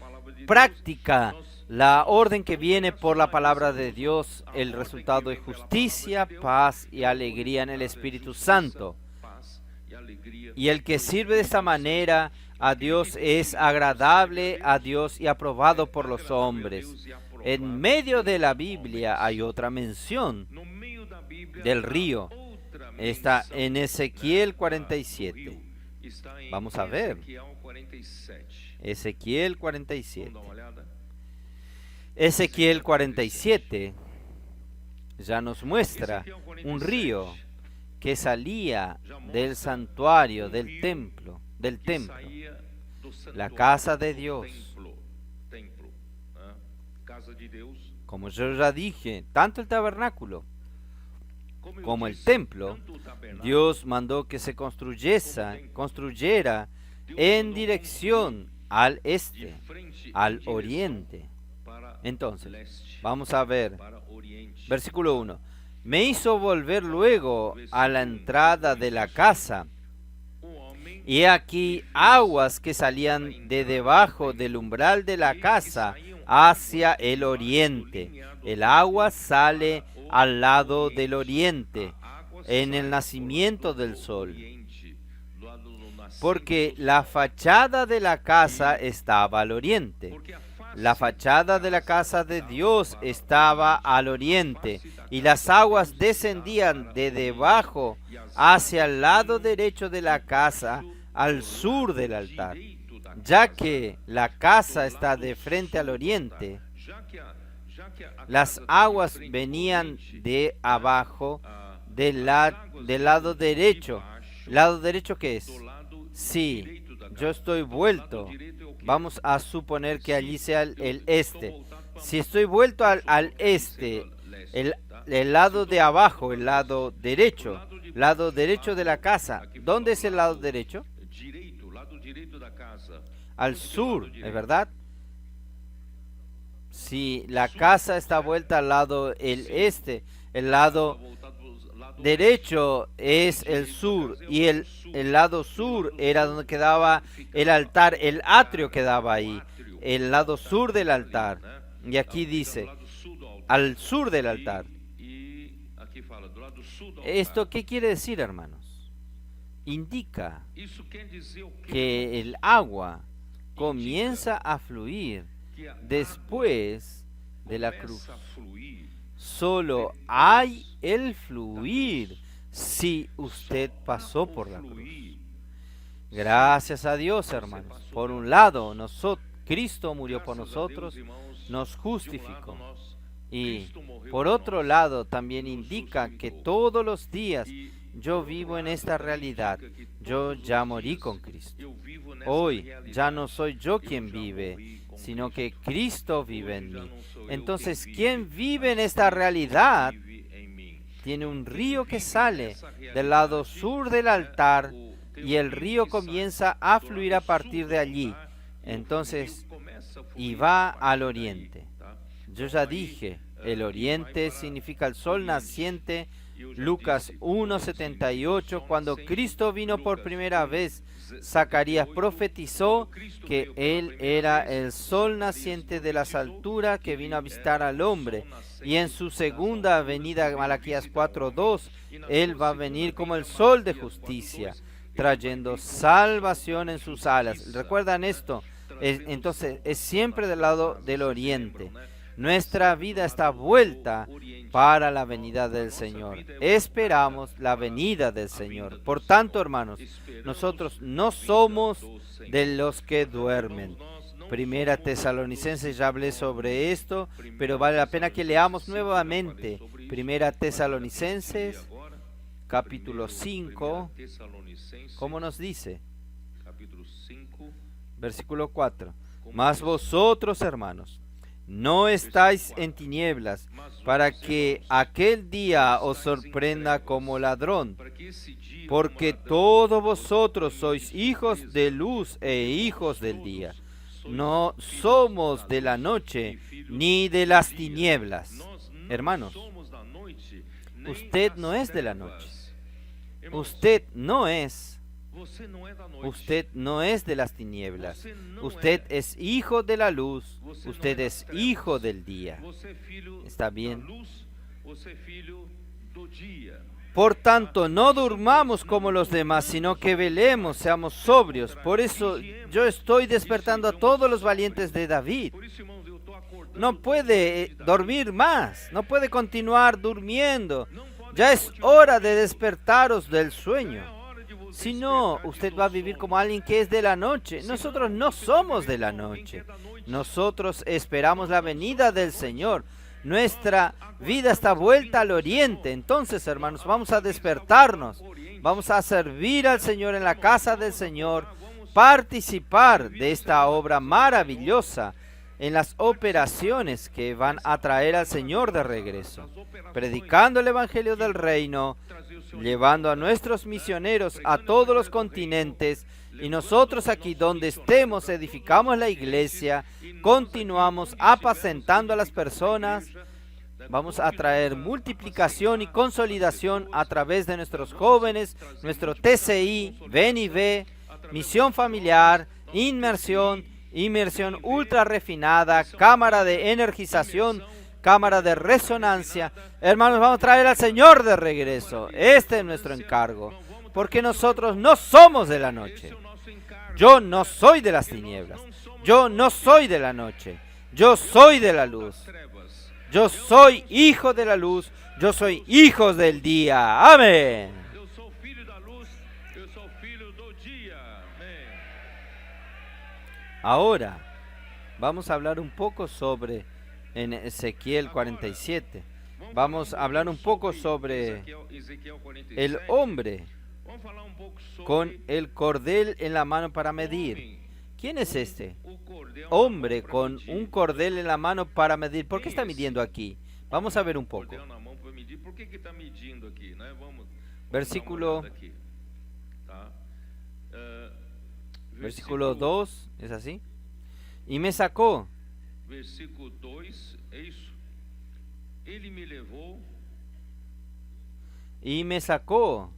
práctica la orden que viene por la palabra de Dios. El resultado es justicia, paz y alegría en el Espíritu Santo. Y el que sirve de esta manera a Dios es agradable a Dios y aprobado por los hombres. En medio de la Biblia hay otra mención del río. Está en Ezequiel 47. Vamos a ver. Ezequiel 47. Ezequiel 47 ya nos muestra un río que salía del santuario, del templo, la casa de Dios. Como yo ya dije, tanto el tabernáculo como el templo, Dios mandó que se construyera en dirección al este, al oriente. Entonces, vamos a ver, versículo 1. Me hizo volver luego a la entrada de la casa, y aquí aguas que salían de debajo del umbral de la casa hacia el oriente. El agua sale al lado del oriente, en el nacimiento del sol, porque la fachada de la casa estaba al oriente. La fachada de la casa de Dios estaba al oriente, y las aguas descendían de debajo hacia el lado derecho de la casa, al sur del altar. Ya que la casa está de frente al oriente, las aguas venían de abajo del lado derecho. ¿Lado derecho qué es? Sí, yo estoy vuelto. Vamos a suponer que allí sea el este. Si estoy vuelto al este, el lado de abajo, el lado derecho de la casa. ¿Dónde es el lado derecho? Al sur, ¿es verdad? Si la casa está vuelta al lado el este, el lado derecho es el sur, y el lado sur era donde quedaba el altar, el atrio quedaba ahí, el lado sur del altar. Y aquí dice, al sur del altar. ¿Esto qué quiere decir, hermanos? Indica que el agua comienza a fluir después de la cruz. Solo hay el fluir si usted pasó por la cruz. Gracias a Dios, hermanos. Por un lado, Cristo murió por nosotros, nos justificó. Y por otro lado, también indica que todos los días yo vivo en esta realidad. Yo ya morí con Cristo. Hoy ya no soy yo quien vive, sino que Cristo vive en mí. Entonces, quien vive en esta realidad tiene un río que sale del lado sur del altar y el río comienza a fluir a partir de allí. Entonces, y va al oriente. Yo ya dije, el oriente significa el sol naciente. Lucas 1:78, cuando Cristo vino por primera vez, Zacarías profetizó que Él era el sol naciente de las alturas que vino a visitar al hombre. Y en su segunda venida, Malaquías 4:2, Él va a venir como el sol de justicia, trayendo salvación en sus alas. ¿Recuerdan esto? Entonces, es siempre del lado del oriente. Nuestra vida está vuelta para la venida del Señor. Esperamos la venida del Señor. Por tanto, hermanos, nosotros no somos de los que duermen. Primera Tesalonicenses, ya hablé sobre esto, pero vale la pena que leamos nuevamente. Primera Tesalonicenses, capítulo 5, ¿cómo nos dice? Versículo 4. Mas vosotros, hermanos, no estáis en tinieblas, para que aquel día os sorprenda como ladrón, porque todos vosotros sois hijos de luz e hijos del día. No somos de la noche ni de las tinieblas. Hermanos, usted no es de la noche. Usted no es de las tinieblas. Usted es hijo de la luz. Usted es hijo del día. ¿Está bien? Por tanto, no durmamos como los demás, sino que velemos, seamos sobrios. Por eso yo estoy despertando a todos los valientes de David. No puede dormir más, no puede continuar durmiendo. Ya es hora de despertaros del sueño. Si no, usted va a vivir como alguien que es de la noche. Nosotros no somos de la noche. Nosotros esperamos la venida del Señor. Nuestra vida está vuelta al oriente. Entonces, hermanos, vamos a despertarnos. Vamos a servir al Señor en la casa del Señor. Participar de esta obra maravillosa en las operaciones que van a traer al Señor de regreso. Predicando el Evangelio del Reino, llevando a nuestros misioneros a todos los continentes, y nosotros aquí donde estemos edificamos la iglesia, continuamos apacentando a las personas. Vamos a traer multiplicación y consolidación a través de nuestros jóvenes, nuestro TCI, Ven y Ve, misión familiar, inmersión ultra refinada, cámara de energización, cámara de resonancia. Hermanos, vamos a traer al Señor de regreso. Este es nuestro encargo, porque nosotros no somos de la noche. Yo no soy de las tinieblas. Yo no soy de la noche. Yo soy de la luz. Yo soy hijo de la luz. Yo soy hijo del día. Amén. Ahora vamos a hablar un poco sobre en Ezequiel 47. Vamos a hablar un poco sobre el hombre con el cordel en la mano para medir. ¿Quién es este hombre con un cordel en la mano para medir? ¿Por qué está midiendo aquí? Vamos a ver un poco. Versículo 2, ¿es así? Y me sacó. Versículo 2, ¿es eso? Y me sacó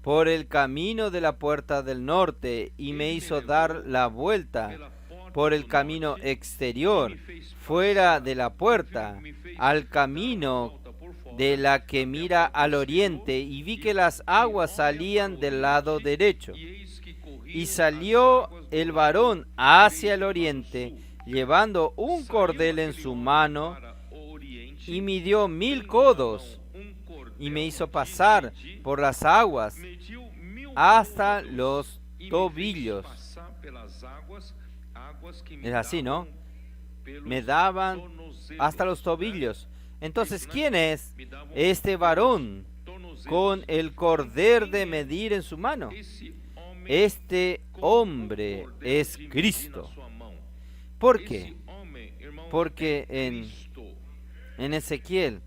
por el camino de la puerta del norte y me hizo dar la vuelta por el camino exterior, fuera de la puerta, al camino de la que mira al oriente, y vi que las aguas salían del lado derecho. Y salió el varón hacia el oriente, llevando un cordel en su mano, y midió 1000 codos, y me hizo pasar por las aguas hasta los tobillos. Es así, ¿no? Me daban hasta los tobillos. Entonces, ¿quién es este varón con el cordel de medir en su mano? Este hombre es Cristo. ¿Por qué? Porque en Ezequiel,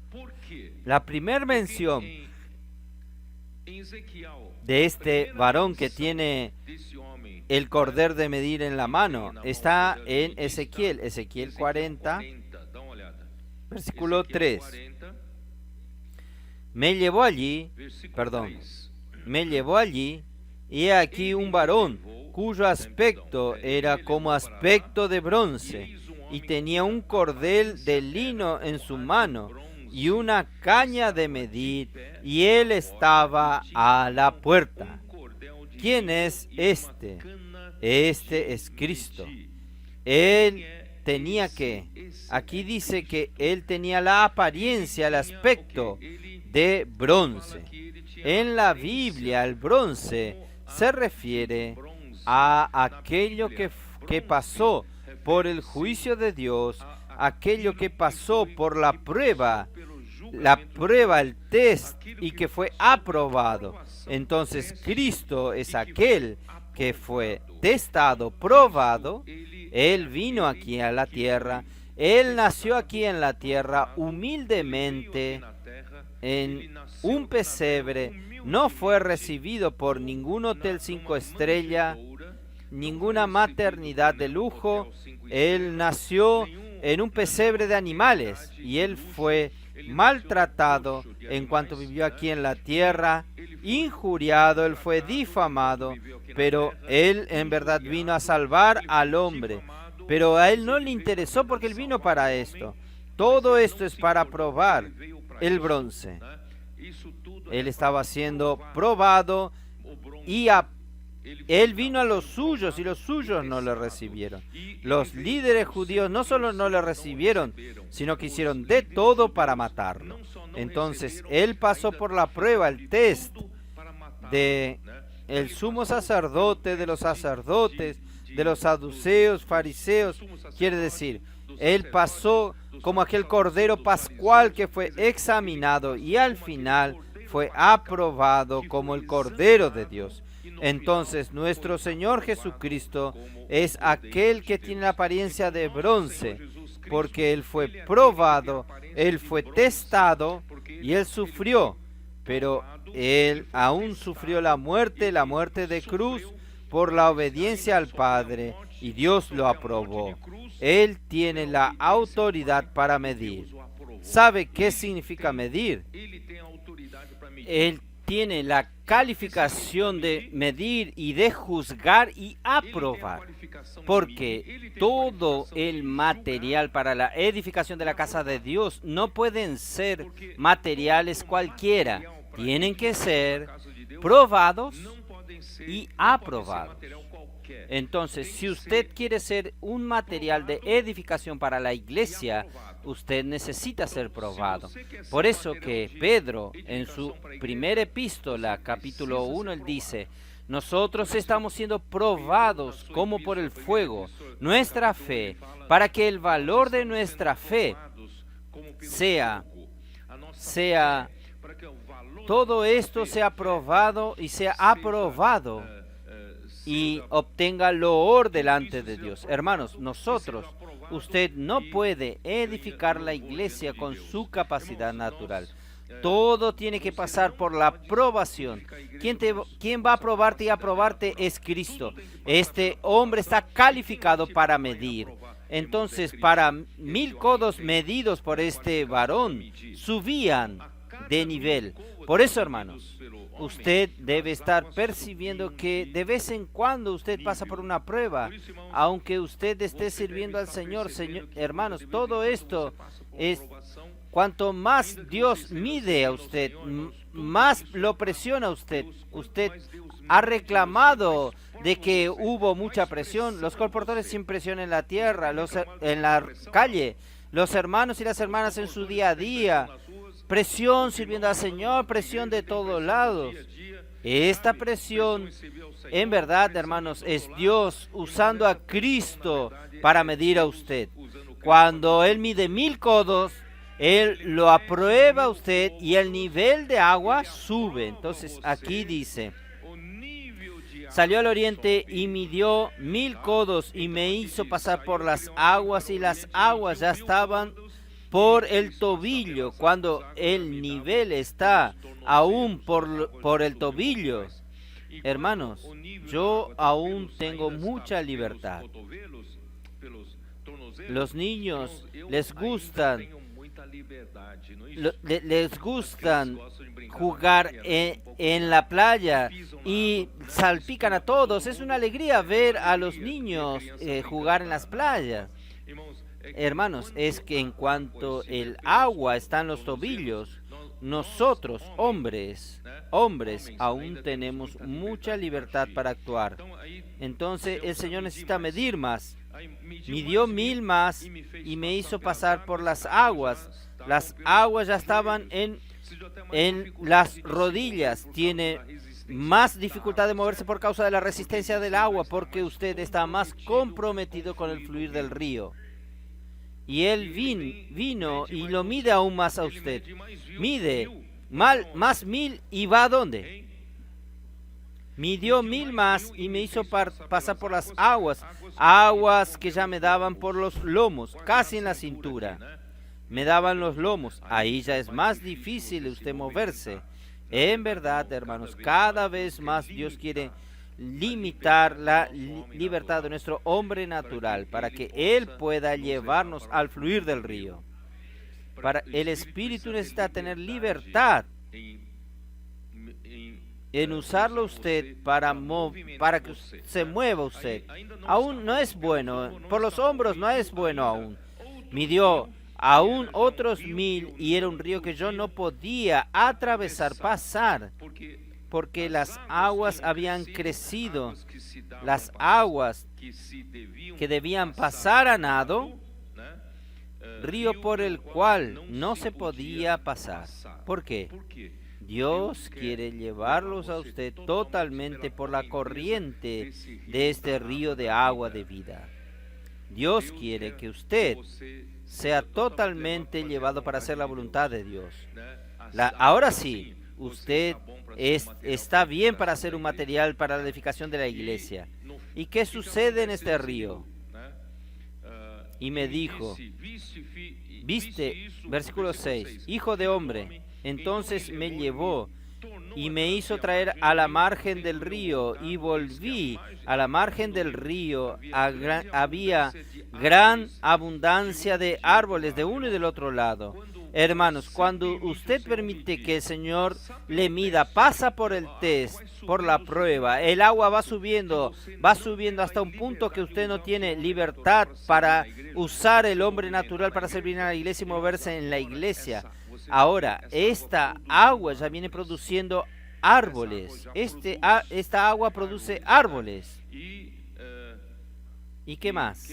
la primera mención de este varón que tiene el cordel de medir en la mano está en Ezequiel 40, versículo 3. Me llevó allí, y he aquí un varón cuyo aspecto era como aspecto de bronce, y tenía un cordel de lino en su mano, y una caña de medir, y él estaba a la puerta. ¿Quién es este? Este es Cristo. Él tenía aquí dice que él tenía la apariencia, el aspecto de bronce. En la Biblia el bronce se refiere a aquello que pasó por el juicio de Dios, aquello que pasó por la prueba, el test, y que fue aprobado. Entonces Cristo es aquel que fue testado, probado. Él vino aquí a la tierra, Él nació aquí en la tierra humildemente en un pesebre, no fue recibido por ningún hotel 5 estrellas, ninguna maternidad de lujo. Él nació en un pesebre de animales y él fue maltratado en cuanto vivió aquí en la tierra, injuriado, él fue difamado, pero él en verdad vino a salvar al hombre. Pero a él no le interesó porque él vino para esto. Todo esto es para probar el bronce. Él estaba siendo probado y él vino a los suyos y los suyos no le recibieron. Los líderes judíos no solo no le recibieron, sino que hicieron de todo para matarlo. Entonces él pasó por la prueba, el test de el sumo sacerdote, de los sacerdotes, de los saduceos, fariseos. Quiere decir, él pasó como aquel cordero pascual que fue examinado y al final fue aprobado como el Cordero de Dios. Entonces nuestro Señor Jesucristo es aquel que tiene la apariencia de bronce, porque Él fue probado, Él fue testado y Él sufrió, pero Él aún sufrió la muerte de cruz por la obediencia al Padre, y Dios lo aprobó. Él tiene la autoridad para medir. ¿Sabe qué significa medir? Él tiene la calificación de medir y de juzgar y aprobar, porque todo el material para la edificación de la casa de Dios no pueden ser materiales cualquiera, tienen que ser probados y aprobados. Entonces, si usted quiere ser un material de edificación para la iglesia, usted necesita ser probado. Por eso que Pedro, en su primera epístola, capítulo 1, él dice: nosotros estamos siendo probados como por el fuego, nuestra fe, para que el valor de nuestra fe todo esto sea probado y sea aprobado y obtenga loor delante de Dios. Hermanos, usted no puede edificar la iglesia con su capacidad natural. Todo tiene que pasar por la aprobación. ¿Quién va a aprobarte y aprobarte? Es Cristo. Este hombre está calificado para medir. Entonces, para 1000 codos medidos por este varón, subían de nivel. Por eso, hermanos, usted debe estar percibiendo que de vez en cuando usted pasa por una prueba, aunque usted esté sirviendo al Señor. Hermanos, todo esto es cuanto más Dios mide a usted, más lo presiona a usted. Usted ha reclamado de que hubo mucha presión, los colportores sin presión en la tierra, en la calle, los hermanos y las hermanas en su día a día, presión sirviendo al Señor, presión de todos lados. Esta presión, en verdad, hermanos, es Dios usando a Cristo para medir a usted. Cuando Él mide 1000 codos, Él lo aprueba a usted y el nivel de agua sube. Entonces aquí dice, salió al oriente y midió 1000 codos y me hizo pasar por las aguas, y las aguas ya estaban por el tobillo. Cuando el nivel está aún por el tobillo, hermanos, yo aún tengo mucha libertad. Los niños les gustan jugar en la playa y salpican a todos. Es una alegría ver a los niños jugar en las playas. Hermanos, es que en cuanto el agua está en los tobillos, nosotros, hombres, aún tenemos mucha libertad para actuar. Entonces el Señor necesita medir más. Midió 1000 más y me hizo pasar por las aguas. Las aguas ya estaban en las rodillas. Tiene más dificultad de moverse por causa de la resistencia del agua, porque usted está más comprometido con el fluir del río. Y Él vino y lo mide aún más a usted. Mide más 1000 y va ¿a dónde? Midió 1000 más y me hizo pasar por las aguas que ya me daban por los lomos, casi en la cintura. Me daban los lomos. Ahí ya es más difícil usted moverse. En verdad, hermanos, cada vez más Dios quiere limitar la libertad de nuestro hombre natural para que Él pueda llevarnos al fluir del río. El Espíritu necesita tener libertad en usarlo usted para que se mueva usted. Aún no es bueno, por los hombros no es bueno aún. Midió aún otros 1000 y era un río que yo no podía atravesar, pasar, porque las aguas habían crecido, las aguas que debían pasar a nado, río por el cual no se podía pasar. ¿Por qué? Dios quiere llevarlos a usted totalmente por la corriente de este río de agua de vida. Dios quiere que usted sea totalmente llevado para hacer la voluntad de Dios. Ahora sí, usted está bien para hacer un material para la edificación de la iglesia. ¿Y qué sucede en este río? Y me dijo, viste, versículo 6, hijo de hombre. Entonces me llevó y me hizo traer a la margen del río, y volví a la margen del río. Había gran abundancia de árboles de uno y del otro lado. Hermanos, cuando usted permite que el Señor le mida, pasa por el test, por la prueba, el agua va subiendo hasta un punto que usted no tiene libertad para usar el hombre natural para servir a la iglesia y moverse en la iglesia. Ahora, esta agua ya viene produciendo árboles. Esta agua produce árboles. ¿Y qué más?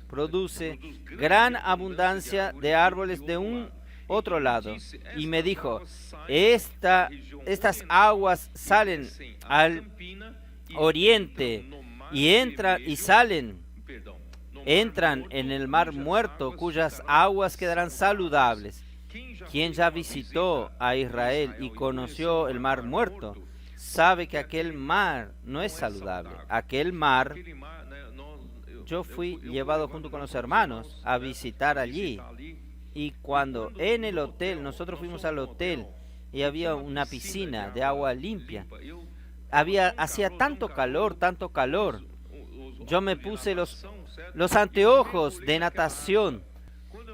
Produce gran abundancia de árboles de un otro lado. Y me dijo, estas aguas salen al oriente y entran en el mar muerto, cuyas aguas quedarán saludables. Quien ya visitó a Israel y conoció el mar muerto, sabe que aquel mar no es saludable. Aquel mar, yo fui llevado junto con los hermanos a visitar allí. Y cuando en el hotel, nosotros fuimos al hotel y había una piscina de agua limpia. Hacía tanto calor. Yo me puse los anteojos de natación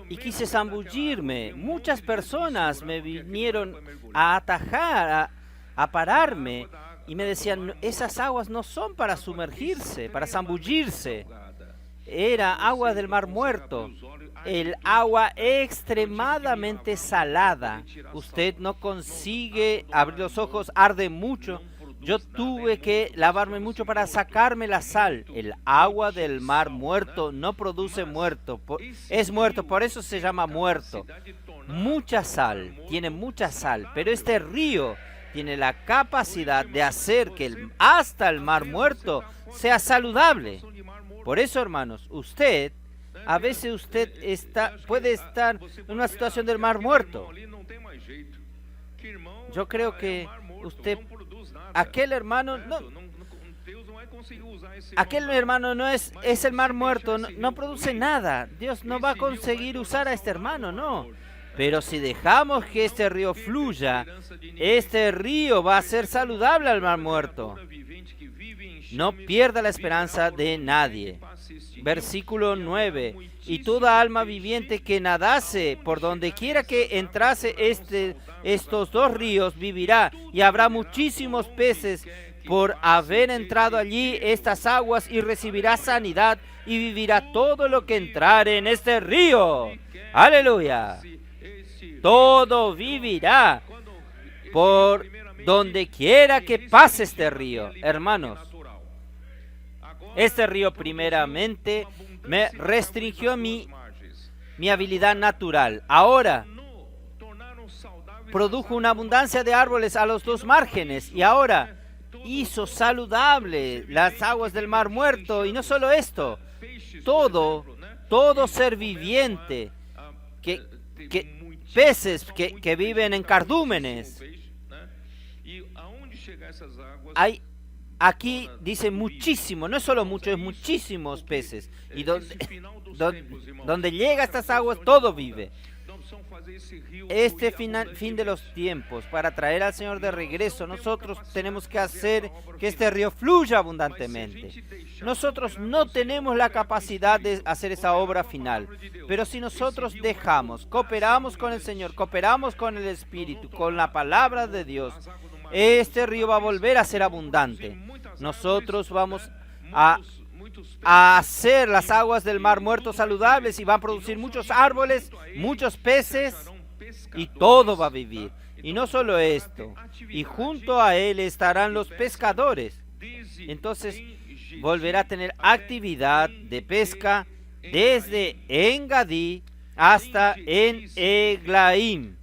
y quise zambullirme. Muchas personas me vinieron a atajar, a pararme, y me decían, esas aguas no son para sumergirse, para zambullirse. Era agua del mar muerto. El agua extremadamente salada. Usted no consigue abrir los ojos, arde mucho. Yo tuve que lavarme mucho para sacarme la sal. El agua del mar muerto no produce muerto. Es muerto, por eso se llama muerto. Mucha sal, tiene mucha sal. Pero este río tiene la capacidad de hacer que hasta el mar muerto sea saludable. Por eso, hermanos, a veces usted puede estar en una situación del mar muerto. Yo creo que aquel hermano no es el mar muerto, no produce nada. Dios no va a conseguir usar a este hermano, no. Pero si dejamos que este río fluya, este río va a ser saludable al mar muerto. No pierda la esperanza de nadie. Versículo 9. Y toda alma viviente que nadase por donde quiera que entrase estos dos ríos vivirá, y habrá muchísimos peces por haber entrado allí estas aguas, y recibirá sanidad, y vivirá todo lo que entrare en este río. ¡Aleluya! Todo vivirá por donde quiera que pase este río. Hermanos, este río primeramente me restringió mi habilidad natural. Ahora produjo una abundancia de árboles a los dos márgenes, y ahora hizo saludable las aguas del mar muerto. Y no solo esto, todo ser viviente, peces que viven en cardúmenes. Aquí dice muchísimo, no es solo mucho, es muchísimos peces. Y donde llega estas aguas, todo vive. Este fin de los tiempos, para traer al Señor de regreso, nosotros tenemos que hacer que este río fluya abundantemente. Nosotros no tenemos la capacidad de hacer esa obra final, pero si nosotros cooperamos con el Señor, cooperamos con el Espíritu, con la palabra de Dios, este río va a volver a ser abundante. Nosotros vamos a hacer las aguas del mar muerto saludables, y van a producir muchos árboles, muchos peces, y todo va a vivir. Y no solo esto, y junto a él estarán los pescadores. Entonces volverá a tener actividad de pesca desde Engadí hasta en Eglaim.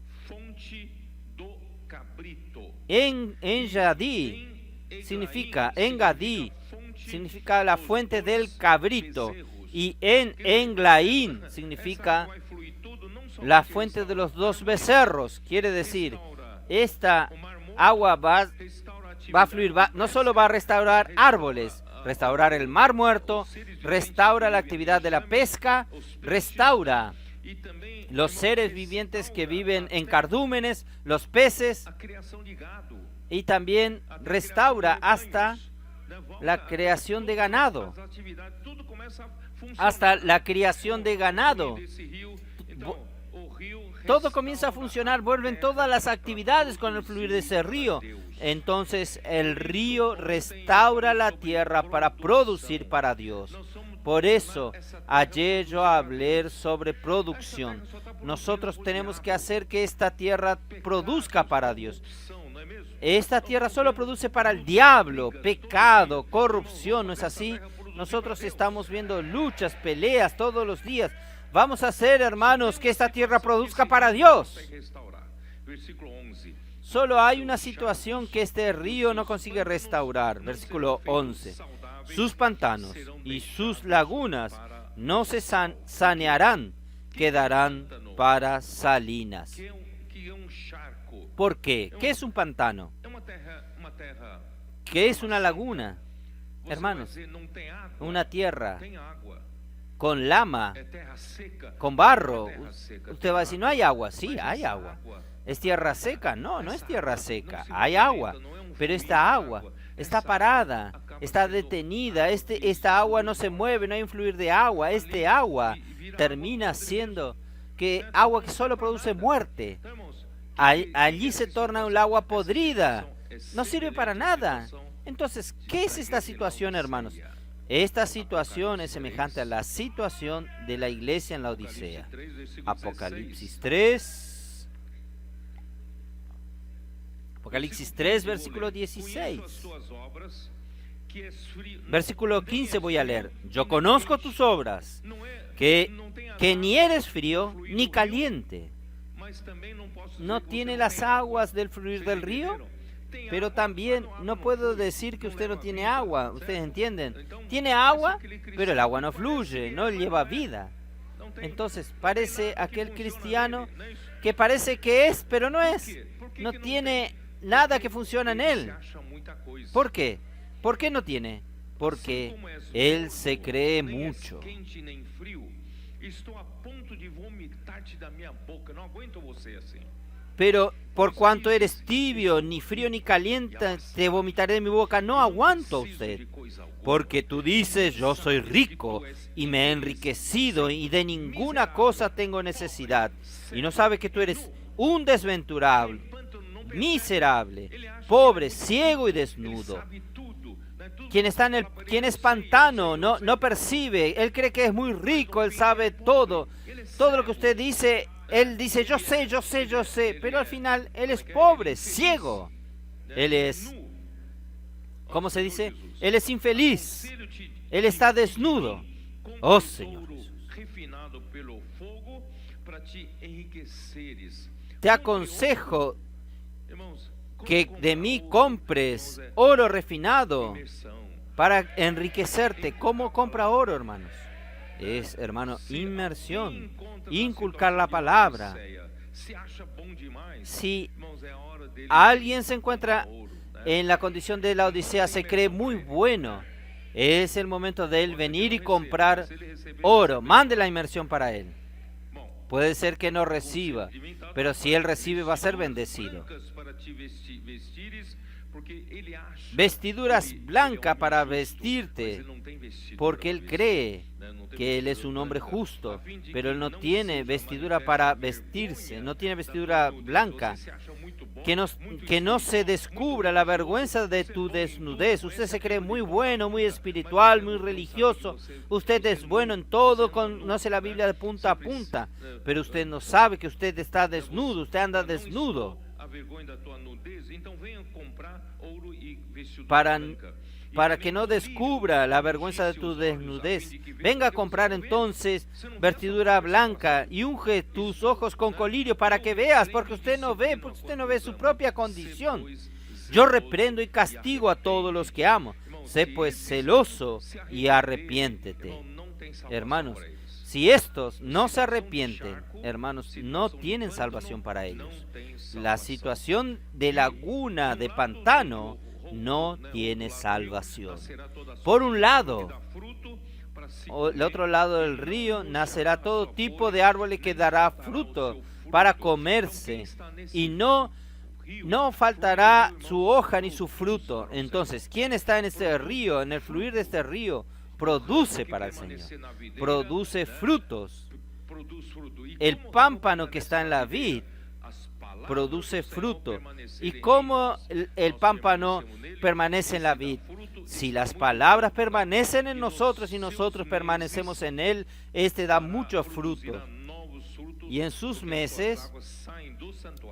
Engadí significa la fuente del cabrito, y en Englaim significa la fuente de los dos becerros. Quiere decir, esta agua va a fluir, no solo va a restaurar árboles, restaurar el mar muerto, restaura la actividad de la pesca, restaura los seres vivientes que viven en cardúmenes, los peces, y también restaura hasta la creación de ganado. Hasta la criación de ganado. Todo comienza a funcionar, vuelven todas las actividades con el fluir de ese río. Entonces el río restaura la tierra para producir para Dios. Por eso, ayer yo hablé sobre producción. Nosotros tenemos que hacer que esta tierra produzca para Dios. Esta tierra solo produce para el diablo, pecado, corrupción, ¿no es así? Nosotros estamos viendo luchas, peleas todos los días. Vamos a hacer, hermanos, que esta tierra produzca para Dios. Solo hay una situación que este río no consigue restaurar. Versículo 11. Sus pantanos y sus lagunas no se sanearán, quedarán para salinas. ¿Por qué? ¿Qué es un pantano? ¿Qué es una laguna? Hermanos, una tierra con lama, con barro. Usted va a decir, no hay agua. Sí, hay agua. ¿Es tierra seca? No, no es tierra seca. Hay agua, pero esta agua está parada, está detenida. Esta agua no se mueve, no hay un fluir de agua. Este agua termina siendo agua que solo produce muerte. Allí se torna un agua podrida. No sirve para nada. Entonces, ¿qué es esta situación, hermanos? Esta situación es semejante a la situación de la iglesia en la Odisea. Apocalipsis 3. Apocalipsis 3, versículo 16. Versículo 15 voy a leer. Yo conozco tus obras, que ni eres frío ni caliente. ¿No tiene las aguas del fluir del río? pero también no puedo decir que usted no tiene agua. ¿Ustedes entienden? Tiene agua, pero el agua no fluye, no lleva vida. Entonces parece aquel cristiano que parece que es, pero no es. No tiene nada que funciona en él. ¿Por qué? ¿Por qué no tiene? Porque él se cree mucho. Pero por cuanto eres tibio, ni frío ni caliente, te vomitaré de mi boca. No aguanto a usted. Porque tú dices, yo soy rico y me he enriquecido y de ninguna cosa tengo necesidad. Y no sabes que tú eres un desventurado, miserable, pobre, ciego y desnudo. Quien es pantano no percibe. Él cree que es muy rico, él sabe todo. Todo lo que usted dice, él dice, yo sé. Pero al final, él es pobre, ciego. Él es, ¿cómo se dice? Él es infeliz. Él está desnudo. Oh, Señor Jesús. Te aconsejo que de mí compres oro refinado para enriquecerte. ¿Cómo compra oro, hermanos? Es, hermano, inmersión, inculcar la palabra. Si alguien se encuentra en la condición de la Odisea, se cree muy bueno, es el momento de él venir y comprar oro. Mande la inmersión para él. Puede ser que no reciba, pero si él recibe va a ser bendecido. Vestiduras blancas para vestirte, porque él cree que él es un hombre justo, pero él no tiene vestidura para vestirse, no tiene vestidura blanca. Que no se descubra la vergüenza de tu desnudez. Usted se cree muy bueno, muy espiritual, muy religioso. Usted es bueno en todo, conoce la Biblia de punta a punta, pero usted no sabe que usted está desnudo, usted anda desnudo. Para que no descubra la vergüenza de tu desnudez, venga a comprar entonces vestidura blanca y unge tus ojos con colirio para que veas, porque usted no ve su propia condición. Yo reprendo y castigo a todos los que amo. Sé pues celoso y arrepiéntete. Hermanos, si estos no se arrepienten, hermanos, no tienen salvación para ellos. La situación de laguna, de pantano, no tiene salvación. Por un lado, el otro lado del río, nacerá todo tipo de árboles que dará fruto para comerse, y no faltará su hoja ni su fruto. Entonces, ¿quién está en este río, en el fluir de este río? Produce para el Señor, produce frutos. El pámpano que está en la vid produce fruto. ¿Y cómo el pámpano permanece en la vid? Si las palabras permanecen en nosotros y nosotros permanecemos en él, este da mucho fruto. Y en sus meses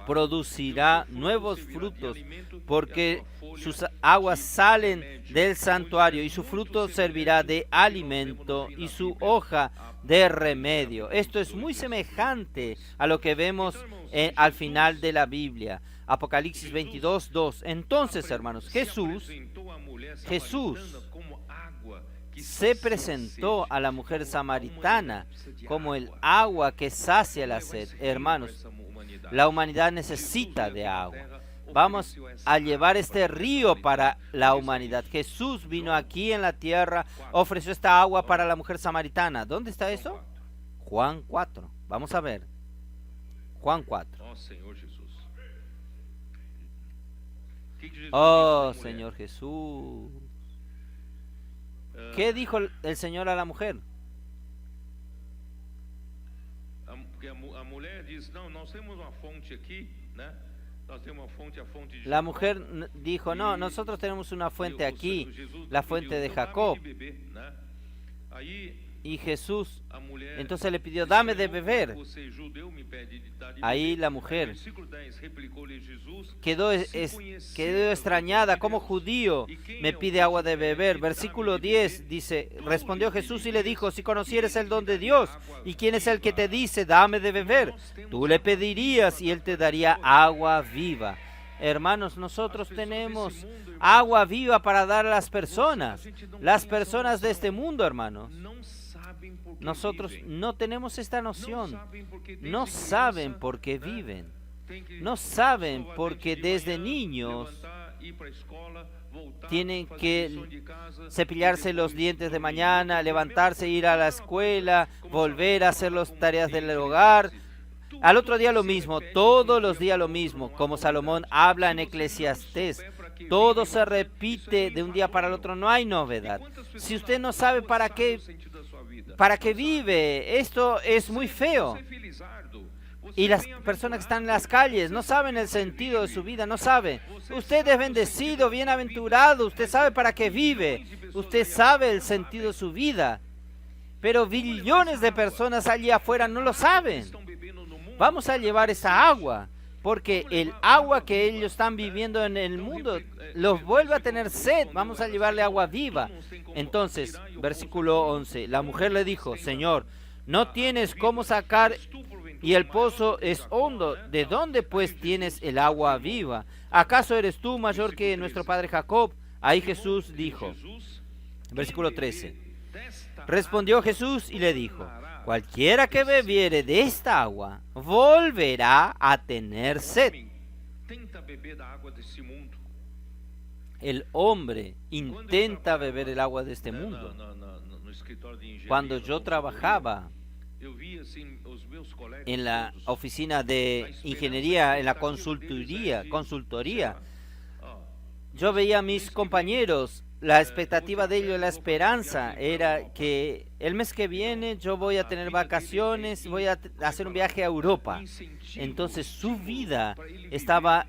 producirá nuevos frutos, porque sus aguas salen del santuario, y su fruto servirá de alimento y su hoja de remedio. Esto es muy semejante a lo que vemos al final de la Biblia. Apocalipsis 22:2. Entonces, hermanos, Jesús se presentó a la mujer samaritana como el agua que sacia la sed. Hermanos, la humanidad necesita de agua. Vamos a llevar este río para la humanidad. Jesús vino aquí en la tierra, ofreció esta agua para la mujer samaritana. ¿Dónde está eso? Juan 4. Vamos a ver. Juan 4. Oh, Señor Jesús. ¿Qué dijo el Señor a la mujer? La mujer dijo, no, nosotros tenemos una fuente aquí, la fuente de Jacob. Y Jesús entonces le pidió, dame de beber. Ahí la mujer quedó extrañada, como judío me pide agua de beber. Versículo 10 dice, respondió Jesús y le dijo, si conocieres el don de Dios y quién es el que te dice, dame de beber, tú le pedirías y él te daría agua viva. Hermanos, nosotros tenemos agua viva para dar a las personas de este mundo, hermanos. Nosotros no tenemos esta noción. No saben por qué viven. No saben porque desde niños tienen que cepillarse los dientes de mañana, levantarse, ir a la escuela, volver a hacer las tareas del hogar. Al otro día lo mismo, todos los días lo mismo, como Salomón habla en Eclesiastés. Todo se repite de un día para el otro, no hay novedad. Si usted no sabe para qué vive, esto es muy feo. Y las personas que están en las calles no saben el sentido de su vida, no saben. Usted es bendecido, bienaventurado, usted sabe para qué vive, usted sabe el sentido de su vida. Pero billones de personas allí afuera no lo saben. Vamos a llevar esa agua, porque el agua que ellos están viviendo en el mundo los vuelve a tener sed. Vamos a llevarle agua viva. Entonces, versículo 11, la mujer le dijo: Señor, no tienes cómo sacar y el pozo es hondo. ¿De dónde pues tienes el agua viva? ¿Acaso eres tú mayor que nuestro padre Jacob? Ahí Jesús dijo, versículo 13, respondió Jesús y le dijo: cualquiera que bebiere de esta agua volverá a tener sed. El hombre intenta beber el agua de este mundo. Cuando yo trabajaba en la oficina de ingeniería, en la consultoría, yo veía a mis compañeros. La expectativa de ellos, la esperanza era que el mes que viene yo voy a tener vacaciones, voy a hacer un viaje a Europa. Entonces su vida estaba,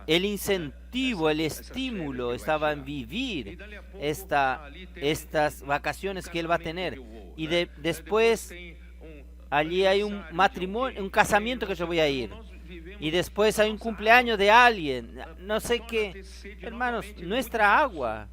el incentivo, el estímulo estaba en vivir estas vacaciones que él va a tener. Y después allí hay un matrimonio, un casamiento que yo voy a ir. Y después hay un cumpleaños de alguien, no sé qué. Hermanos, nuestra agua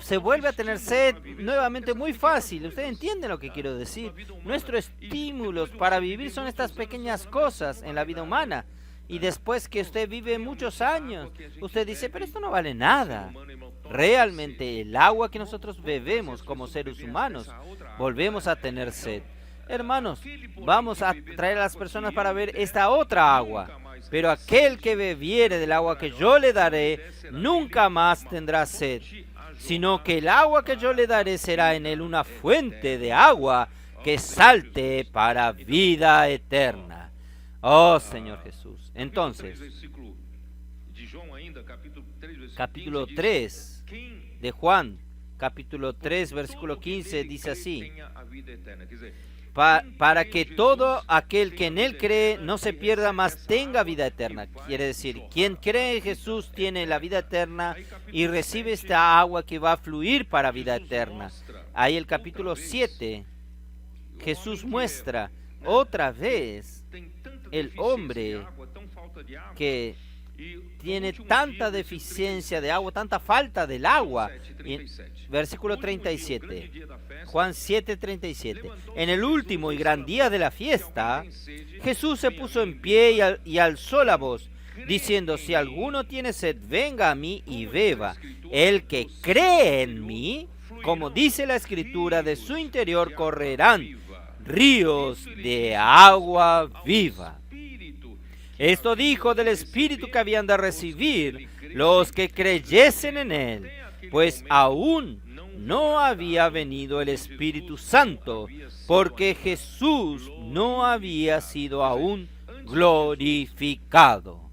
se vuelve a tener sed nuevamente muy fácil. Ustedes entienden lo que quiero decir. Nuestros estímulos para vivir son estas pequeñas cosas en la vida humana. Y después que usted vive muchos años, usted dice: pero esto no vale nada. Realmente el agua que nosotros bebemos como seres humanos, volvemos a tener sed. Hermanos, vamos a traer a las personas para ver esta otra agua. Pero aquel que bebiere del agua que yo le daré, nunca más tendrá sed, sino que el agua que yo le daré será en él una fuente de agua que salte para vida eterna. Oh Señor Jesús. Entonces, capítulo 3 de Juan, capítulo 3, versículo 15, dice así: para que todo aquel que en él cree no se pierda, mas tenga vida eterna. Quiere decir, quien cree en Jesús tiene la vida eterna y recibe esta agua que va a fluir para vida eterna. Ahí el capítulo 7, Jesús muestra otra vez el hombre que tiene tanta deficiencia de agua, tanta falta del agua. Versículo 37, Juan 7:37. En el último y gran día de la fiesta, Jesús se puso en pie y alzó la voz, diciendo: si alguno tiene sed, venga a mí y beba. El que cree en mí, como dice la Escritura, de su interior correrán ríos de agua viva. Esto dijo del Espíritu que habían de recibir los que creyesen en él, pues aún no había venido el Espíritu Santo, porque Jesús no había sido aún glorificado.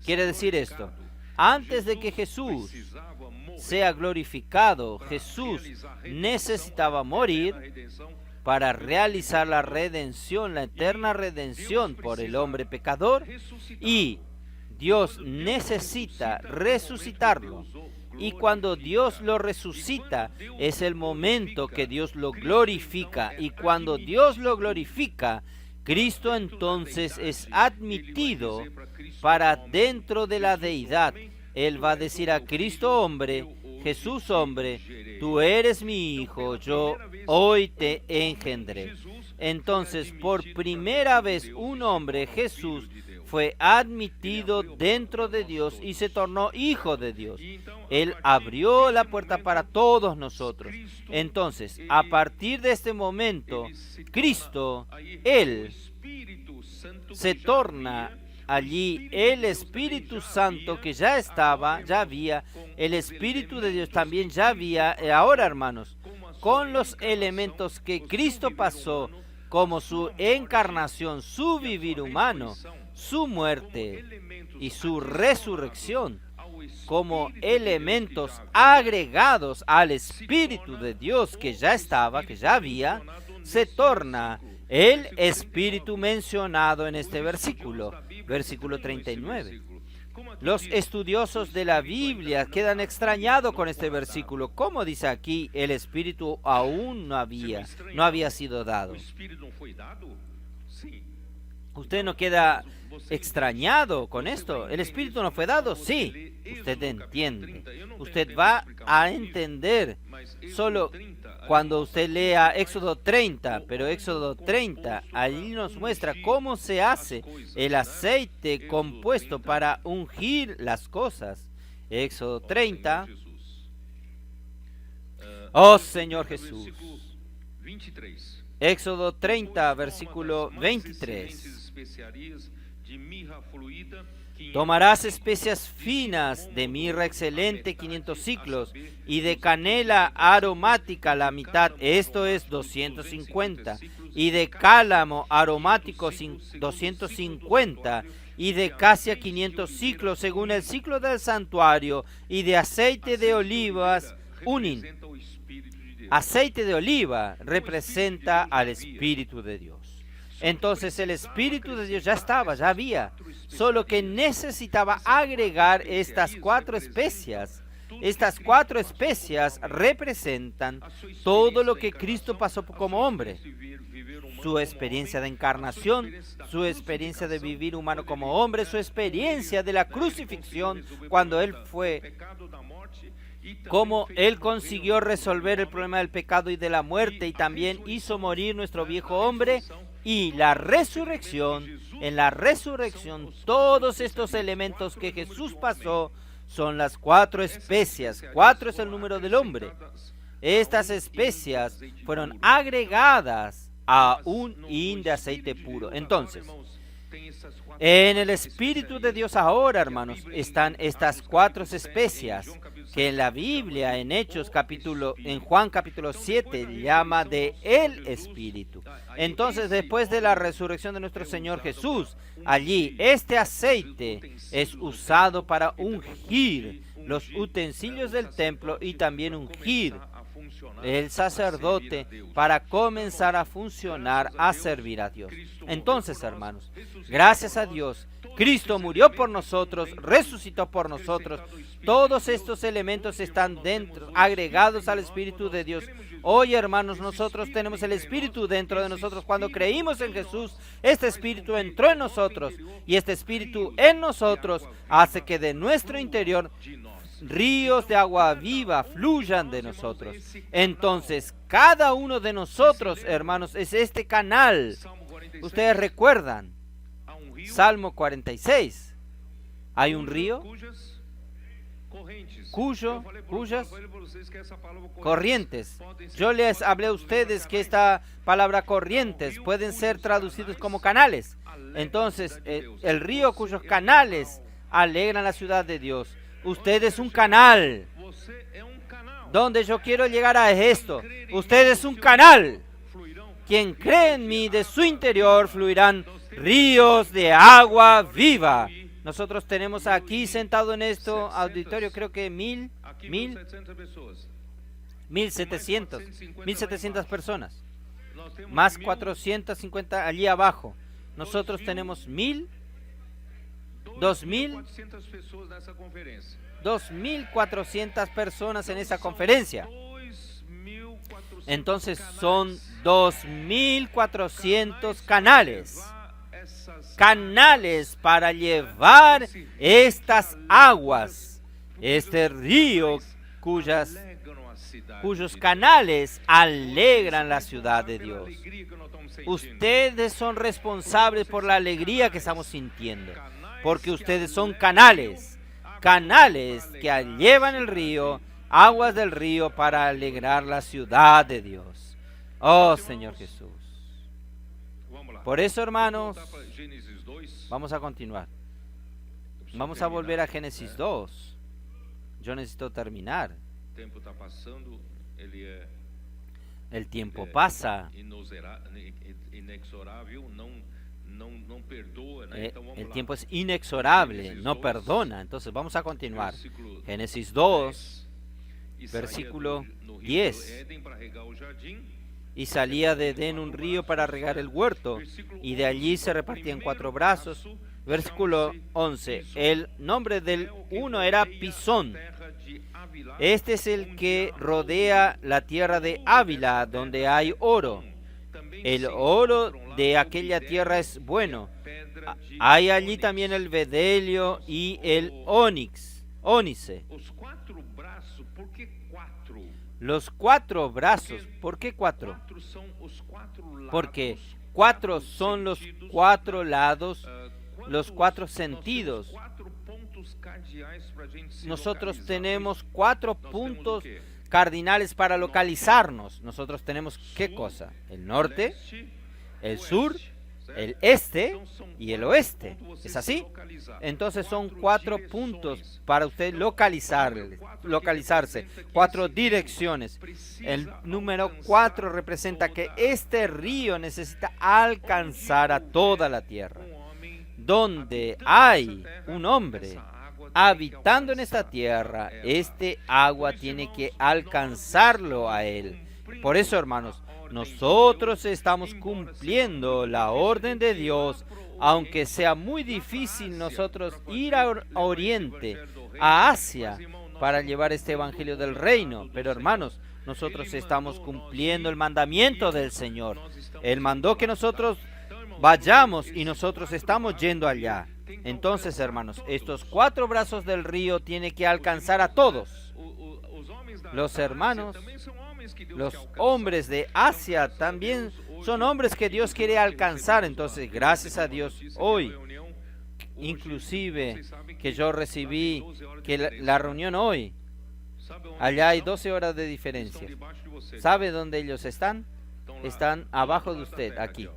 Quiere decir esto: antes de que Jesús sea glorificado, Jesús necesitaba morir para realizar la redención, la eterna redención por el hombre pecador, y Dios necesita resucitarlo. Y cuando Dios lo resucita, es el momento que Dios lo glorifica. Y cuando Dios lo glorifica, Cristo entonces es admitido para dentro de la deidad. Él va a decir a Cristo hombre: Jesús hombre, tú eres mi hijo, yo hoy te engendré. Entonces, por primera vez un hombre, Jesús, fue admitido dentro de Dios y se tornó hijo de Dios. Él abrió la puerta para todos nosotros. Entonces, a partir de este momento, Cristo, Él se torna allí el Espíritu Santo que ya estaba, ya había, el Espíritu de Dios también ya había. Ahora, hermanos, con los elementos que Cristo pasó, como su encarnación, su vivir humano, su muerte y su resurrección, como elementos agregados al Espíritu de Dios que ya estaba, que ya había, se torna el Espíritu mencionado en este versículo 39. Los estudiosos de la Biblia quedan extrañados con este versículo. ¿Cómo dice aquí el Espíritu aún no había sido dado? ¿Usted no queda extrañado con esto? ¿El Espíritu no fue dado? Sí, usted entiende. Usted va a entender solo cuando usted lea Éxodo 30, pero Éxodo 30, allí nos muestra cómo se hace el aceite compuesto para ungir las cosas. Éxodo 30. Oh Señor Jesús. Éxodo 30, versículo 23. Tomarás especias finas de mirra excelente 500 ciclos y de canela aromática la mitad, esto es 250, y de cálamo aromático 250, y de casia 500 ciclos según el ciclo del santuario, y de aceite de olivas un hin. Aceite de oliva representa al Espíritu de Dios. Entonces el Espíritu de Dios ya estaba, ya había, solo que necesitaba agregar estas 4 especias. Estas 4 especias representan todo lo que Cristo pasó como hombre. Su experiencia de encarnación, su experiencia de vivir humano como hombre, su experiencia de la crucifixión cuando Él fue, cómo Él consiguió resolver el problema del pecado y de la muerte y también hizo morir nuestro viejo hombre. Y la resurrección, en la resurrección, todos estos elementos que Jesús pasó son las 4 especias. 4 es el número del hombre. Estas especias fueron agregadas a un hin de aceite puro. Entonces, en el Espíritu de Dios ahora, hermanos, están estas 4 especias que en la Biblia, en Juan capítulo 7, llama de el Espíritu. Entonces, después de la resurrección de nuestro Señor Jesús, allí este aceite es usado para ungir los utensilios del templo y también ungir el sacerdote para comenzar a funcionar, a servir a Dios. Entonces, hermanos, gracias a Dios, Cristo murió por nosotros, resucitó por nosotros. Todos estos elementos están dentro, agregados al Espíritu de Dios. Hoy, hermanos, nosotros tenemos el Espíritu dentro de nosotros. Cuando creímos en Jesús, este Espíritu entró en nosotros y este Espíritu en nosotros hace que de nuestro interior ríos de agua viva fluyan de nosotros. Entonces, cada uno de nosotros, hermanos, es este canal. Ustedes recuerdan, Salmo 46, hay un río cuyas corrientes. Yo les hablé a ustedes que esta palabra corrientes pueden ser traducidos como canales. Entonces, el río cuyos canales alegran la ciudad de Dios. Usted es un canal. Donde yo quiero llegar a esto. Usted es un canal. Quien cree en mí, de su interior fluirán ríos de agua viva. Nosotros tenemos aquí sentado en este auditorio, creo que 1,700 personas. Más 450 allí abajo. Nosotros tenemos 2.400 personas en esa conferencia. Entonces son 2.400 canales para llevar estas aguas, este río cuyos canales alegran la ciudad de Dios. Ustedes son responsables por la alegría que estamos sintiendo, porque ustedes son canales que llevan el río, aguas del río para alegrar la ciudad de Dios. Oh Señor Jesús. Por eso, hermanos, vamos a continuar. Vamos a volver a Génesis 2. Yo necesito terminar. El tiempo pasa. El tiempo es inexorable, no perdona. Entonces vamos a continuar. Génesis 2, versículo 10. Y salía de Edén un río para regar el huerto, y de allí se repartía en 4 brazos. Versículo 11. El nombre del uno era Pisón. Este es el que rodea la tierra de Ávila, donde hay oro. El oro de aquella tierra es bueno. Hay allí también el bedelio y el ónice. Los 4 brazos. ¿Por qué 4? Porque 4 son los 4 lados, los 4 sentidos. Nosotros tenemos 4 puntos cardinales para localizarnos. Nosotros tenemos ¿qué cosa? El norte, el sur, el este y el oeste. ¿Es así? Entonces son 4 puntos para usted localizarse, 4 direcciones. El número 4 representa que este río necesita alcanzar a toda la tierra. Donde hay un hombre habitando en esta tierra, este agua tiene que alcanzarlo a él. Por eso, hermanos, nosotros estamos cumpliendo la orden de Dios, aunque sea muy difícil nosotros ir a Oriente, a Asia, para llevar este evangelio del reino. Pero, hermanos, nosotros estamos cumpliendo el mandamiento del Señor. Él mandó que nosotros vayamos y nosotros estamos yendo allá. Entonces, hermanos, estos 4 brazos del río tienen que alcanzar a todos. Los hermanos, los hombres de Asia también son hombres que Dios quiere alcanzar. Entonces, gracias a Dios, hoy, inclusive que yo recibí que la reunión hoy, allá hay 12 horas de diferencia. ¿Sabe dónde ellos están? Están abajo de usted, aquí.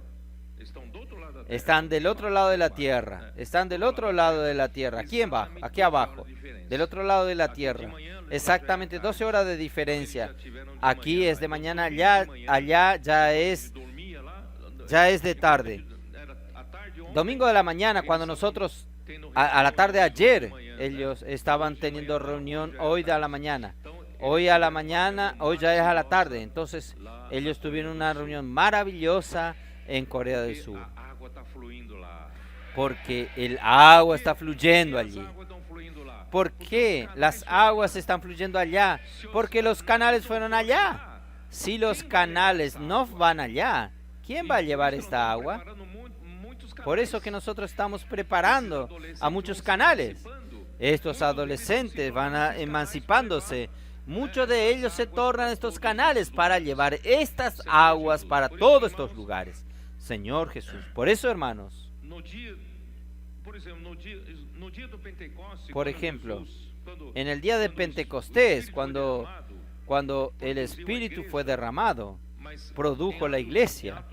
Están del otro lado de la tierra. Están del otro lado de la tierra. Aquí abajo. Del otro lado de la tierra. Exactamente 12 horas de diferencia. Aquí es de mañana, allá ya es de tarde. Domingo de la mañana, cuando nosotros, a la tarde ayer, ellos estaban teniendo reunión hoy de la mañana. Hoy a la mañana, hoy ya es a la tarde. Entonces, ellos tuvieron una reunión maravillosa en Corea del Sur. Porque el agua está fluyendo allí. ¿Por qué las aguas están fluyendo allá? Porque los canales fueron allá. Si los canales no van allá, ¿quién va a llevar esta agua? Por eso que nosotros estamos preparando a muchos canales. Estos adolescentes van emancipándose. Muchos de ellos se tornan estos canales para llevar estas aguas para todos estos lugares. Señor Jesús. Por eso, hermanos, por ejemplo, en el día de Pentecostés, cuando el Espíritu fue derramado, produjo la iglesia.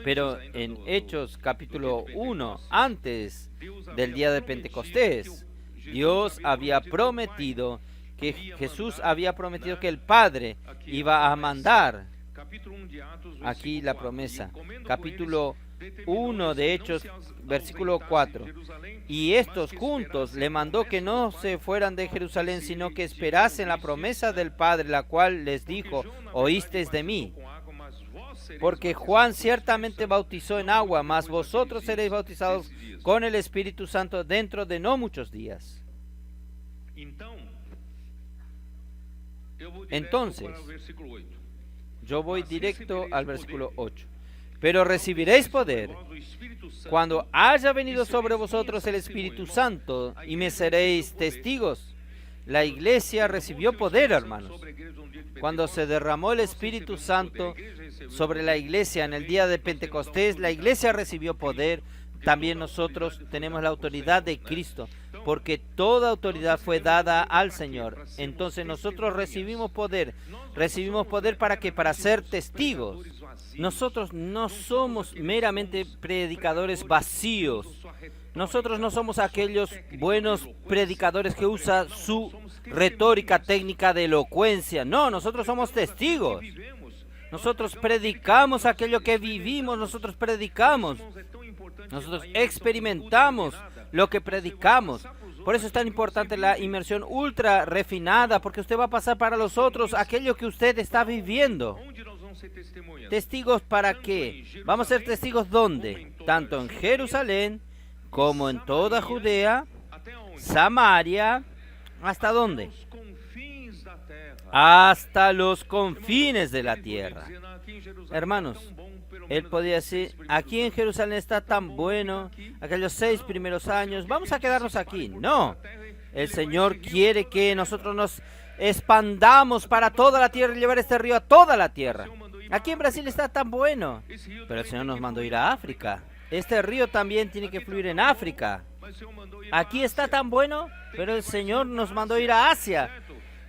Pero en Hechos capítulo 1, antes del día de Pentecostés, Dios había prometido que Jesús había prometido que el Padre iba a mandar. Aquí la promesa, capítulo 1 de Hechos, versículo 4. Y estos juntos le mandó que no se fueran de Jerusalén, sino que esperasen la promesa del Padre, la cual les dijo: oísteis de mí. Porque Juan ciertamente bautizó en agua, mas vosotros seréis bautizados con el Espíritu Santo dentro de no muchos días. Entonces, yo voy directo al versículo 8. Pero recibiréis poder cuando haya venido sobre vosotros el Espíritu Santo, y me seréis testigos la iglesia recibió poder, hermanos. Cuando se derramó el Espíritu Santo sobre la iglesia en el día de Pentecostés, la iglesia recibió poder. También nosotros tenemos la autoridad de Cristo, porque toda autoridad fue dada al Señor. Entonces nosotros recibimos poder. Recibimos poder ¿para qué? Para ser testigos. Nosotros no somos meramente predicadores vacíos. Nosotros no somos aquellos buenos predicadores que usan su retórica técnica de elocuencia. No, nosotros somos testigos. Nosotros predicamos aquello que vivimos, nosotros predicamos. Nosotros experimentamos lo que predicamos. Por eso es tan importante la inmersión ultra refinada, porque usted va a pasar para los otros aquello que usted está viviendo. ¿Testigos para qué? Vamos a ser testigos ¿dónde? Tanto en Jerusalén como en toda Judea, Samaria, ¿hasta dónde? Hasta los confines de la tierra. Hermanos, él podía decir, aquí en Jerusalén está tan bueno, aquellos 6 primeros años, vamos a quedarnos aquí. No, el Señor quiere que nosotros nos expandamos para toda la tierra y llevar este río a toda la tierra. Aquí en Brasil está tan bueno, pero el Señor nos mandó ir a África. Este río también tiene que fluir en África. Aquí está tan bueno, pero el Señor nos mandó ir a Asia.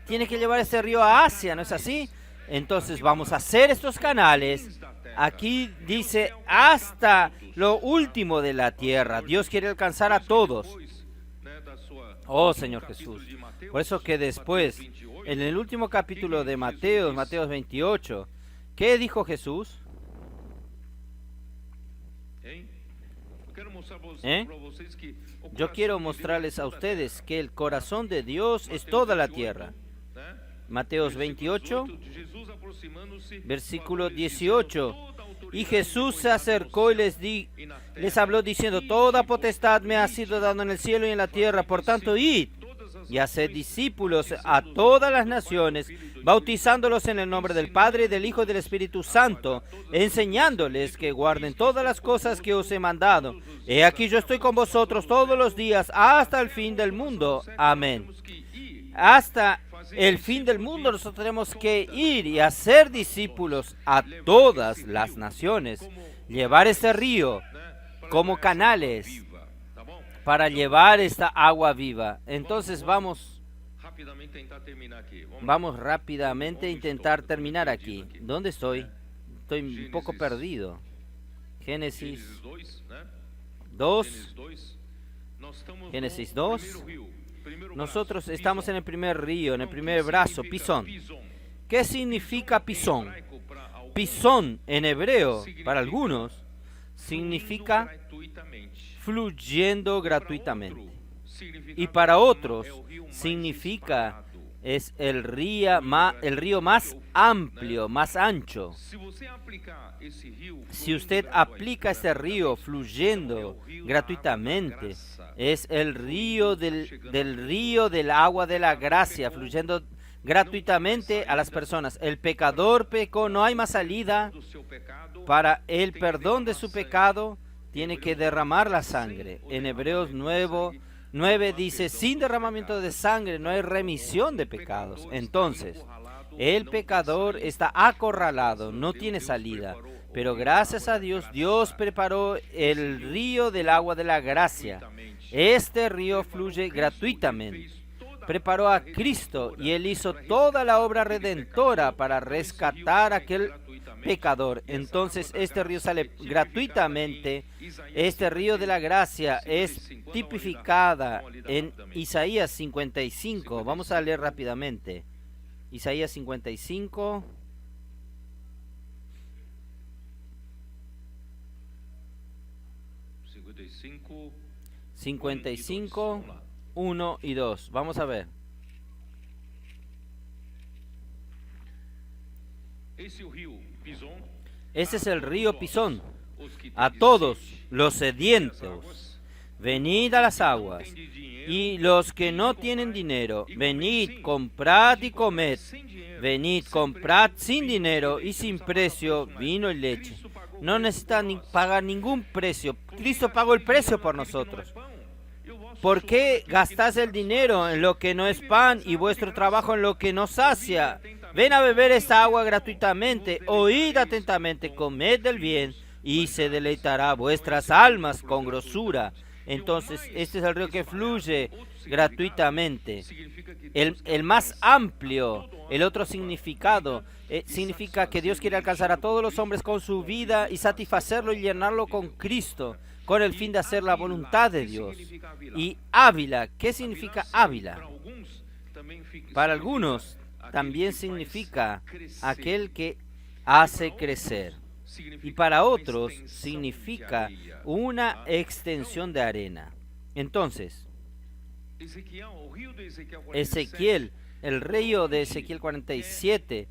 Tiene que llevar este río a Asia, ¿no es así? Entonces vamos a hacer estos canales. Aquí dice hasta lo último de la tierra. Dios quiere alcanzar a todos. Oh Señor Jesús. Por eso que después, en el último capítulo de Mateo 28, ¿qué dijo Jesús? Yo quiero mostrarles a ustedes que el corazón de Dios es toda la tierra. Mateo 28, versículo 18. Y Jesús se acercó y les habló diciendo, toda potestad me ha sido dada en el cielo y en la tierra, por tanto id y haced discípulos a todas las naciones, bautizándolos en el nombre del Padre, del Hijo y del Espíritu Santo, enseñándoles que guarden todas las cosas que os he mandado. He aquí yo estoy con vosotros todos los días hasta el fin del mundo. Amén. Hasta el fin del mundo nosotros tenemos que ir y hacer discípulos a todas las naciones, llevar este río como canales para llevar esta agua viva. Entonces vamos rápidamente a intentar terminar aquí. ¿Dónde estoy? Estoy un poco perdido. Génesis 2. Génesis 2. Nosotros estamos en el primer río, en el primer brazo, Pisón. ¿Qué significa Pisón? Pisón en hebreo, para algunos, significa fluyendo gratuitamente. Y para otros, significa es el río más amplio, más ancho. Si usted aplica este río fluyendo gratuitamente, es el río del agua de la gracia, fluyendo gratuitamente a las personas. El pecador pecó, no hay más salida. Para el perdón de su pecado, tiene que derramar la sangre. En Hebreos 9 dice, sin derramamiento de sangre no hay remisión de pecados. Entonces, el pecador está acorralado, no tiene salida. Pero gracias a Dios, Dios preparó el río del agua de la gracia. Este río fluye gratuitamente. Preparó a Cristo y Él hizo toda la obra redentora para rescatar a aquel pecador. Entonces este río sale gratuitamente. Este río de la gracia es tipificada en Isaías 55. Vamos a leer rápidamente. Isaías 55. 55, 1 y 2. Vamos a ver. Ese es el río Pisón. A todos los sedientos, venid a las aguas. Y los que no tienen dinero, venid, comprad y comed. Venid, comprad sin dinero y sin precio vino y leche. No necesitan pagar ningún precio. Cristo pagó el precio por nosotros. ¿Por qué gastáis el dinero en lo que no es pan y vuestro trabajo en lo que no sacia? Ven a beber esta agua gratuitamente, oíd atentamente, comed del bien y se deleitará vuestras almas con grosura. Entonces, este es el río que fluye gratuitamente. El más amplio, el otro significado, significa que Dios quiere alcanzar a todos los hombres con su vida y satisfacerlo y llenarlo con Cristo, con el fin de hacer la voluntad de Dios. Y Ávila, ¿qué significa Ávila? Para algunos también significa aquel que hace crecer. Y para otros significa una extensión de arena. Entonces, Ezequiel, el río de Ezequiel 47,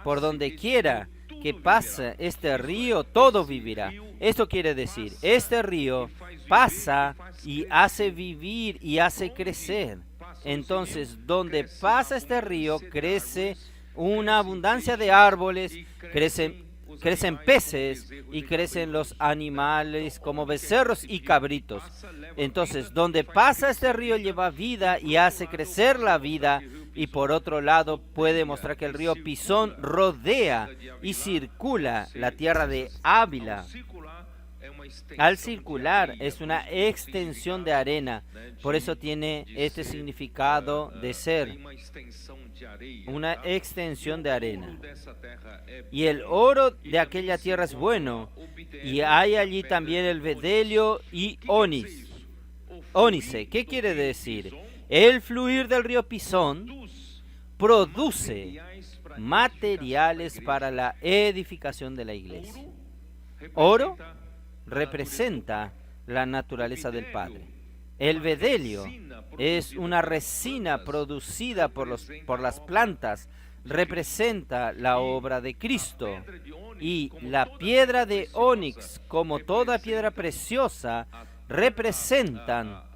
por donde quiera que pase este río, todo vivirá. Esto quiere decir, este río pasa y hace vivir y hace crecer. Entonces, donde pasa este río, crece una abundancia de árboles, crecen peces y crecen los animales como becerros y cabritos. Entonces, donde pasa este río lleva vida y hace crecer la vida. Y por otro lado, puede mostrar que el río Pisón rodea y circula la tierra de Ávila. Al circular es una extensión de arena, por eso tiene este significado de ser una extensión de arena. Y el oro de aquella tierra es bueno, y hay allí también el bedelio y ónice. ¿Qué quiere decir? El fluir del río Pisón produce materiales para la edificación de la iglesia. Oro representa la naturaleza del Padre. El bedelio es una resina producida por las plantas, representa la obra de Cristo. Y la piedra de ónix, como toda piedra preciosa, representan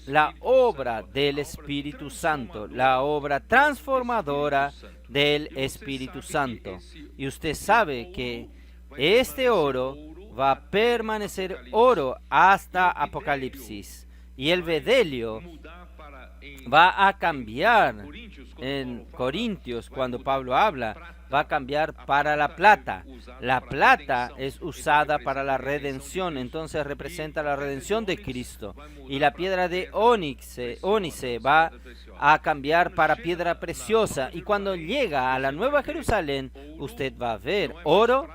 la obra del Espíritu Santo, la obra transformadora del Espíritu Santo. Y usted sabe que este oro va a permanecer oro hasta Apocalipsis. Y el bedelio va a cambiar en Corintios, cuando Pablo habla, va a cambiar para la plata. La plata es usada para la redención, entonces representa la redención de Cristo. Y la piedra de ónice va a cambiar para piedra preciosa. Y cuando llega a la Nueva Jerusalén, usted va a ver oro.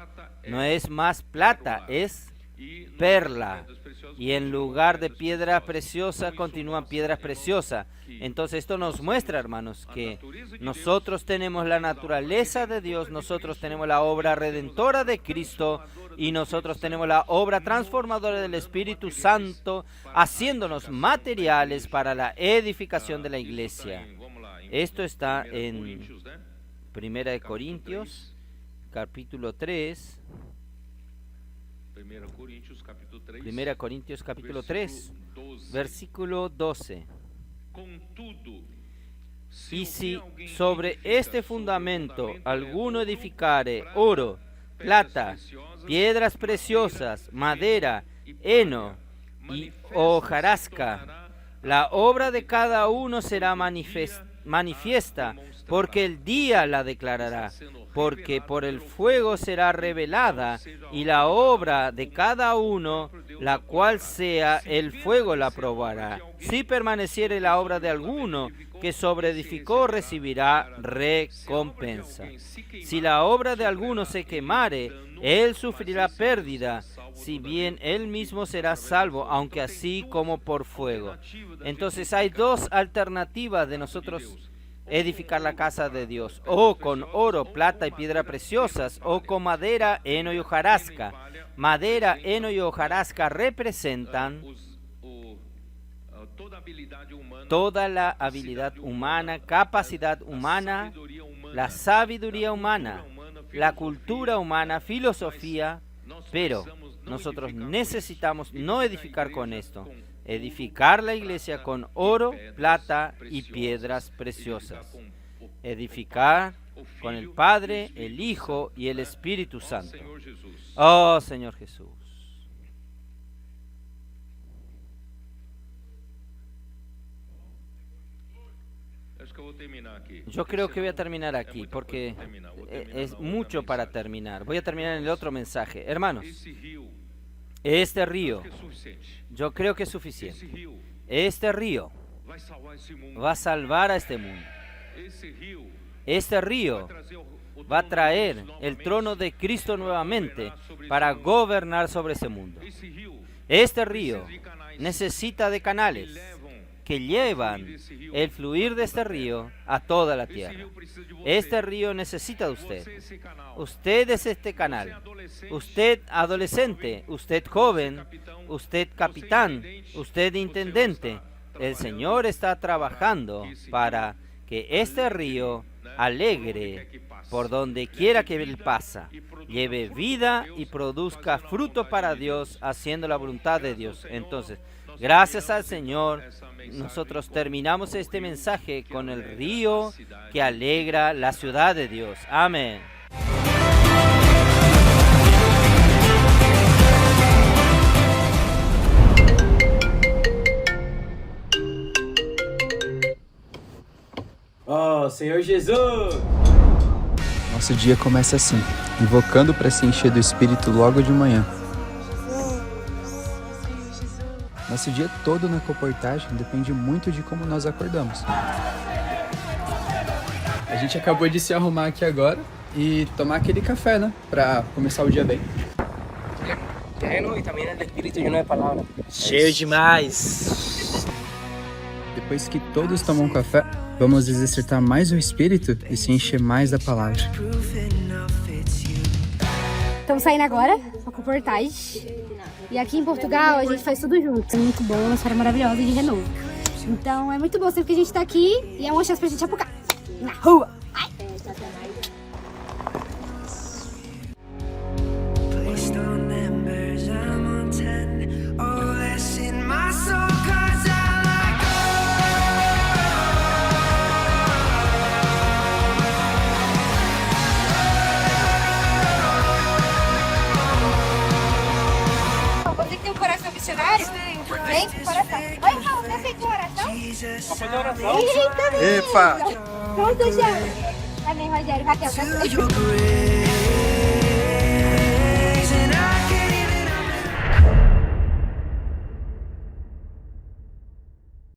No es más plata, es perla. Y en lugar de piedra preciosa, continúan piedras preciosas. Entonces esto nos muestra, hermanos, que nosotros tenemos la naturaleza de Dios, nosotros tenemos la obra redentora de Cristo y nosotros tenemos la obra transformadora del Espíritu Santo, haciéndonos materiales para la edificación de la iglesia. Esto está en 1 Corintios, capítulo 3. 1 Corintios capítulo 3, versículo 12. Y si sobre este fundamento alguno edificare oro, plata, piedras preciosas, madera, heno y hojarasca, la obra de cada uno será manifiesta, porque el día la declarará, porque por el fuego será revelada, y la obra de cada uno, la cual sea, el fuego la probará. Si permaneciere la obra de alguno que sobreedificó, recibirá recompensa. Si la obra de alguno se quemare, él sufrirá pérdida, si bien él mismo será salvo, aunque así como por fuego. Entonces hay dos alternativas de nosotros edificar la casa de Dios: o con oro, plata y piedras preciosas, o con madera, heno y hojarasca. Madera, heno y hojarasca representan toda la habilidad humana, capacidad humana, la sabiduría humana, la cultura humana, filosofía, pero nosotros necesitamos no edificar con esto, edificar la iglesia con oro, plata y piedras preciosas. Edificar con el Padre, el Hijo y el Espíritu Santo. Oh Señor Jesús. Yo creo que voy a terminar aquí porque es mucho para terminar. Voy a terminar en el otro mensaje. Hermanos, este río, yo creo que es suficiente. Este río va a salvar a este mundo. Este río va a traer el trono de Cristo nuevamente para gobernar sobre ese mundo. Este río necesita de canales que llevan el fluir de este río a toda la tierra. Este río necesita de usted. Usted es este canal. Usted adolescente, usted joven, usted capitán, usted intendente. El Señor está trabajando para que este río alegre por donde quiera que Él pasa, lleve vida y produzca fruto para Dios, haciendo la voluntad de Dios. Entonces, gracias al Señor, nosotros terminamos este mensaje con el río que alegra la ciudad de Dios. Amén. Oh, Senhor Jesus! Nosso dia começa assim, invocando para se encher do Espírito logo de manhã. Nosso dia todo na comportagem depende muito de como nós acordamos. A gente acabou de se arrumar aqui agora e tomar aquele café, né? Para começar o dia bem. Lleno e também do Espírito lleno de palavras. Cheio demais! Depois que todos tomam café, vamos exercitar mais o Espírito e se encher mais da palavra. Estamos saindo agora, a comportagem. E aqui em Portugal a gente faz tudo junto. É muito bom, uma história maravilhosa de renovo. Então é muito bom sempre que a gente está aqui e é uma chance pra gente apucar na rua. Ai. Você que tem um coração missionário, vem com o coração. Oi, Raul, você aceita uma oração? Vou fazer oração. Eita, Epa! Como você chama? Amém, Rogério. Raquel, tá?